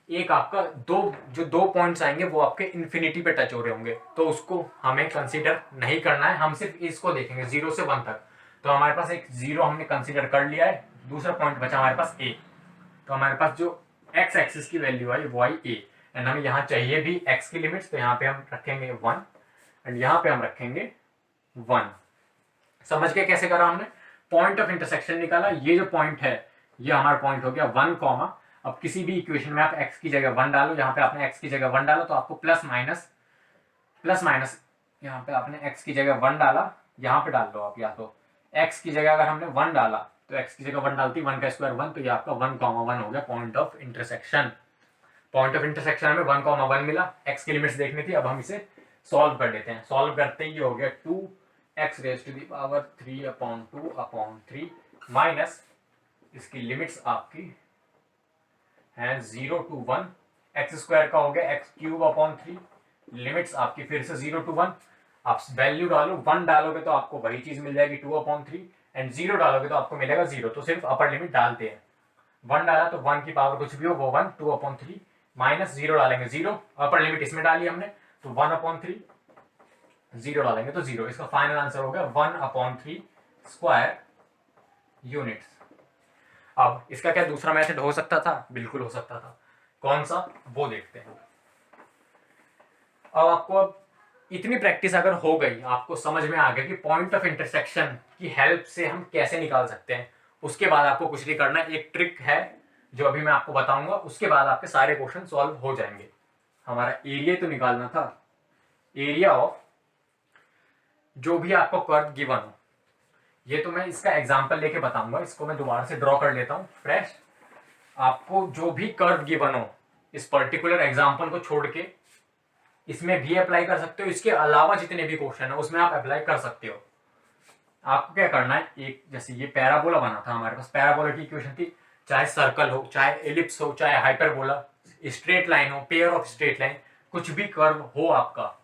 एक आपका दो पॉइंट्स आएंगे वो आपके इन्फिनिटी पे टच हो रहे होंगे, तो उसको हमें कंसीडर नहीं करना है, हम सिर्फ इसको देखेंगे 0 से 1 तक। तो हमारे पास एक 0 हमने कंसीडर कर लिया है, दूसरा पॉइंट बचा हमारे पास a, तो हमारे पास जो x एक्सिस की वैल्यू आई वो आई a, एंड हमें यहाँ चाहिए भी x की लिमिट्स, तो यहाँ पे हम रखेंगे 1 एंड यहाँ पे हम रखेंगे 1। समझ गए कैसे करा हमने, पॉइंट ऑफ इंटरसेक्शन निकाला, ये जो पॉइंट है ये हमारा पॉइंट हो गया 1 कॉमा, अब किसी भी इक्वेशन में आप x की जगह 1 डालो, यहाँ पे आपने x की जगह 1 डाला तो आपको प्लस माइनस यहाँ पे आपने x की जगह 1 डाला, यहाँ पे डाल लो आप, या तो x की जगह अगर हमने 1 डाला तो x की जगह 1 डालती, 1 का स्क्वायर 1, तो ये आपका 1 कॉमा 1 हो गया point of intersection. Point of intersection में 1 कॉमा 1 मिला, x की लिमिट्स देखनी थी, अब हम इसे सॉल्व कर लेते हैं। सॉल्व करते ही ये हो गया 2x raise to the power 3/2/3 minus इसकी लिमिट्स आपकी हैं 0 to 1, एक्स स्क्वायर का हो गया x³ 3, लिमिट्स आपकी फिर से 0 to 1, आप वैल्यू डालो, 1 डालोगे तो आपको वही चीज मिल जाएगी 2/3, एंड 0 डालोगे तो आपको मिलेगा 0, तो सिर्फ अपर लिमिट डालते हैं, 1 डाला तो 1 की पावर कुछ भी हो वो 1, 2/3 माइनस 0 डालेंगे 0, अपर लिमिट इसमें डाली हमने तो 1/3, 0 डालेंगे तो 0, इसका फाइनल आंसर हो गया 1/3 स्क्वायर यूनिट्स। अब इसका क्या दूसरा मेथड हो सकता था, बिल्कुल हो सकता था, कौन सा वो देखते हैं। अब आपको इतनी प्रैक्टिस अगर हो गई, आपको समझ में आ गया कि पॉइंट ऑफ इंटरसेक्शन की हेल्प से हम कैसे निकाल सकते हैं, उसके बाद आपको कुछ नहीं करना, एक ट्रिक है जो अभी मैं आपको बताऊंगा, उसके बाद आपके सारे क्वेश्चन सॉल्व हो जाएंगे। हमारा एरिया तो निकालना था, एरिया ऑफ जो भी आपको कर्व गिवन हो, ये तो मैं इसका एग्जाम्पल लेके बताऊंगा, इसको मैं दोबारा से ड्रॉ कर लेता हूं फ्रेश। आपको जो भी कर्व गिवन हो, इस पर्टिकुलर एग्जाम्पल को छोड़ के इसमें भी अप्लाई कर सकते हो, इसके अलावा जितने भी क्वेश्चन है उसमें आप अप्लाई कर सकते हो। आपको क्या करना है, एक जैसे ये पैराबोला बना था हमारे पास, पैराबोला की इक्वेशन थी, चाहे सर्कल हो, चाहे एलिप्स हो, चाहे हाइपरबोला, स्ट्रेट लाइन हो, पेयर ऑफ स्ट्रेट लाइन, कुछ भी कर्व हो आपका,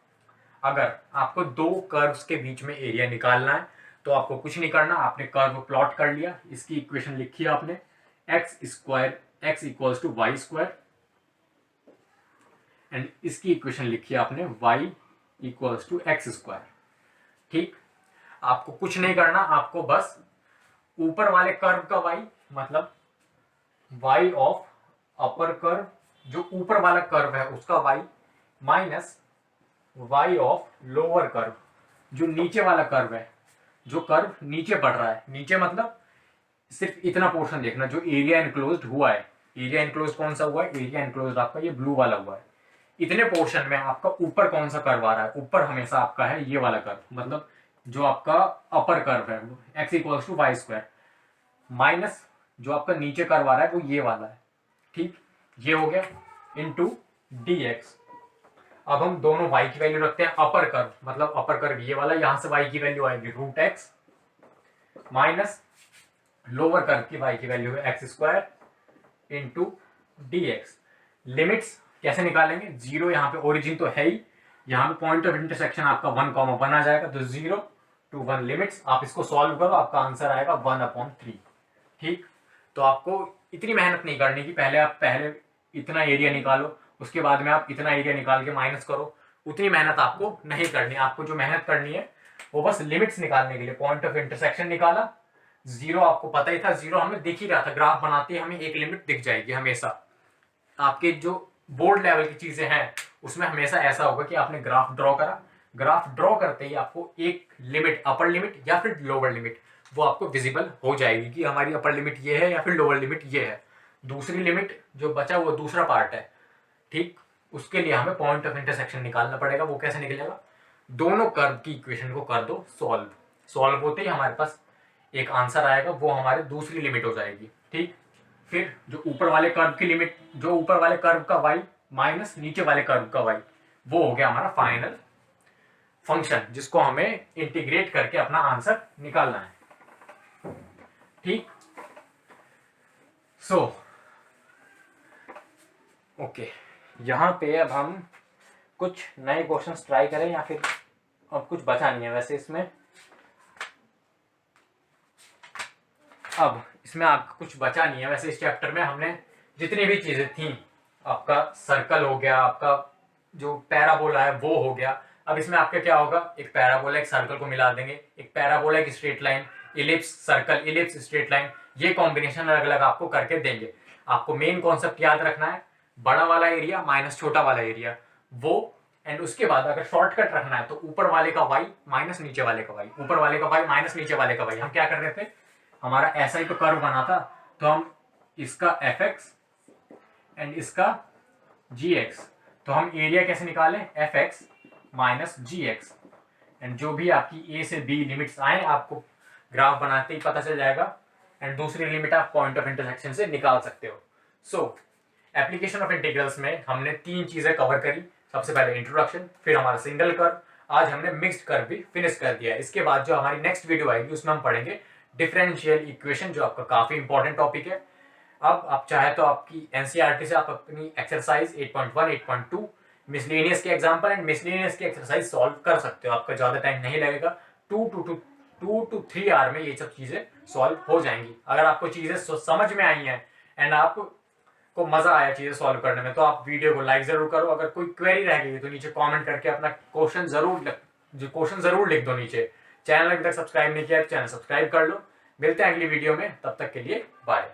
अगर आपको दो कर्व्स के बीच में एरिया निकालना है तो आपको कुछ नहीं करना, आपने कर्व प्लॉट कर लिया, इसकी इक्वेशन लिखी आपने x equals to y square, and इसकी इक्वेशन लिखी आपने y equals to x square. ठीक, आपको कुछ नहीं करना, आपको बस ऊपर वाले कर्व का y मतलब y ऑफ अपर कर्व, जो ऊपर वाला कर्व है उसका y minus y of lower curve, जो नीचे वाला कर्व है, जो कर्व नीचे बढ़ रहा है, नीचे मतलब सिर्फ इतना पोर्शन देखना जो एरिया इनक्लोज्ड हुआ है। एरिया इनक्लोज्ड कौन सा हुआ है, एरिया इनक्लोज्ड आपका ये ब्लू वाला हुआ है, इतने पोर्शन में आपका ऊपर कौन सा कर्व आ रहा है, ऊपर हमेशा आपका है ये वाला कर्व, मतलब जो आपका अपर कर्व है x equals to y square, minus जो आपका नीचे कर्व आ रहा है वो ये वाला है। ठीक, ये हो गया इनटू dx। अब हम दोनों y की वैल्यू रखते हैं, अपर कर्व मतलब अपर कर्व ये वाला, यहां से y की वैल्यू आएगी √x माइनस लोअर कर्व की y की वैल्यू है x square into dx। Limits कैसे निकालेंगे, 0 यहाँ पे ओरिजिन तो है ही, यहाँ पे पॉइंट ऑफ इंटरसेक्शन आपका 1 कॉमा 1 आ जाएगा, तो 0 to 1 लिमिट्स, आप इसको सॉल्व करो, आपका आंसर आएगा 1/3। ठीक, तो आपको इतनी मेहनत नहीं करनी कि पहले इतना एरिया निकालो, उसके बाद में आप इतना एरिया निकाल के माइनस करो, उतनी मेहनत आपको नहीं करनी। आपको जो मेहनत करनी है वो बस लिमिट्स निकालने के लिए, पॉइंट ऑफ इंटरसेक्शन निकाला, 0 आपको पता ही था, 0 हमें दिख ही रहा था, ग्राफ बनाते ही हमें एक लिमिट दिख जाएगी हमेशा। आपके जो बोर्ड लेवल की चीजें हैं उसमें हमेशा ऐसा होगा कि आपने ग्राफ ड्रॉ करा, ग्राफ ड्रॉ करते ही आपको एक लिमिट, अपर लिमिट या फिर लोअर लिमिट, वो आपको विजिबल हो जाएगी कि हमारी अपर लिमिट ये है या फिर लोअर लिमिट ये है। दूसरी लिमिट जो बचा वो दूसरा पार्ट है, ठीक, उसके लिए हमें पॉइंट ऑफ इंटरसेक्शन निकालना पड़ेगा। वो कैसे निकलेगा, दोनों कर्व की इक्वेशन को कर दो सॉल्व, सॉल्व होते ही हमारे पास एक आंसर आएगा, वो हमारी दूसरी लिमिट हो जाएगी। ठीक, फिर जो ऊपर वाले कर्व की लिमिट, जो ऊपर वाले कर्व का y माइनस नीचे वाले कर्व का y, वो हो गया हमारा फाइनल फंक्शन, जिसको हमें इंटीग्रेट करके अपना आंसर निकालना है। ठीक, सो ओके, यहाँ पे अब हम कुछ नए क्वेश्चंस ट्राई करें या फिर अब कुछ बचा नहीं है वैसे इसमें। अब इसमें आपका कुछ बचा नहीं है वैसे इस चैप्टर में। हमने जितनी भी चीजें थी, आपका सर्कल हो गया, आपका जो पैराबोला है वो हो गया। अब इसमें आपका क्या होगा, एक पैराबोला एक सर्कल को मिला देंगे, एक पैराबोला एक straight line, ellipse circle, ellipse straight line, ये कॉम्बिनेशन अलग अलग आपको करके देंगे। आपको मेन कॉन्सेप्ट याद रखना है, बड़ा वाला एरिया माइनस छोटा वाला एरिया, वो एंड उसके बाद अगर शॉर्टकट रखना है तो ऊपर वाले का y माइनस नीचे वाले का y, ऊपर वाले का y माइनस नीचे वाले का y। हम क्या कर रहे थे, हमारा ऐसा ही तो कर्व बना था, तो हम इसका fx एंड इसका gx, तो हम एरिया कैसे निकालें, fx माइनस gx, एंड जो भी आपकी a से b लिमिट्स आए आपको ग्राफ बनाते ही पता चल जाएगा, एंड दूसरी लिमिट आप पॉइंट ऑफ इंटरसेक्शन से निकाल सकते हो। सो एप्लीकेशन ऑफ इंटीग्रल्स में हमने 3 चीजें कवर करी। सबसे पहले इंट्रोडक्शन, फिर हमारा सिंगल कर्व, आज हमने मिक्स्ड कर्व भी फिनिश कर दिया है। इसके बाद जो हमारी नेक्स्ट वीडियो आएगी उसमें हम पढ़ेंगे डिफरेंशियल इक्वेशन, जो आपका काफी इंपॉर्टेंट टॉपिक है। अब आप चाहे तो आपकी एनसीईआरटी से आप अपनी एक्सरसाइज 8.1, 8.2 मिसलेनियस के एग्जाम्पल एंड मिसलेनियस की एक्सरसाइज सॉल्व कर सकते हो, आपका ज्यादा टाइम नहीं लगेगा। 2 to 3 आवर में ये सब चीजें सॉल्व हो जाएंगी। अगर आपको चीजें समझ में आई हैं एंड आपको मजा आया चीजें सॉल्व करने में, तो आप वीडियो को लाइक जरूर करो। अगर कोई क्वेरी रह गई तो नीचे कमेंट करके अपना क्वेश्चन जरूर लिख दो नीचे। चैनल अभी तक सब्सक्राइब नहीं किया तो चैनल सब्सक्राइब कर लो। मिलते हैं अगली वीडियो में, तब तक के लिए बाय।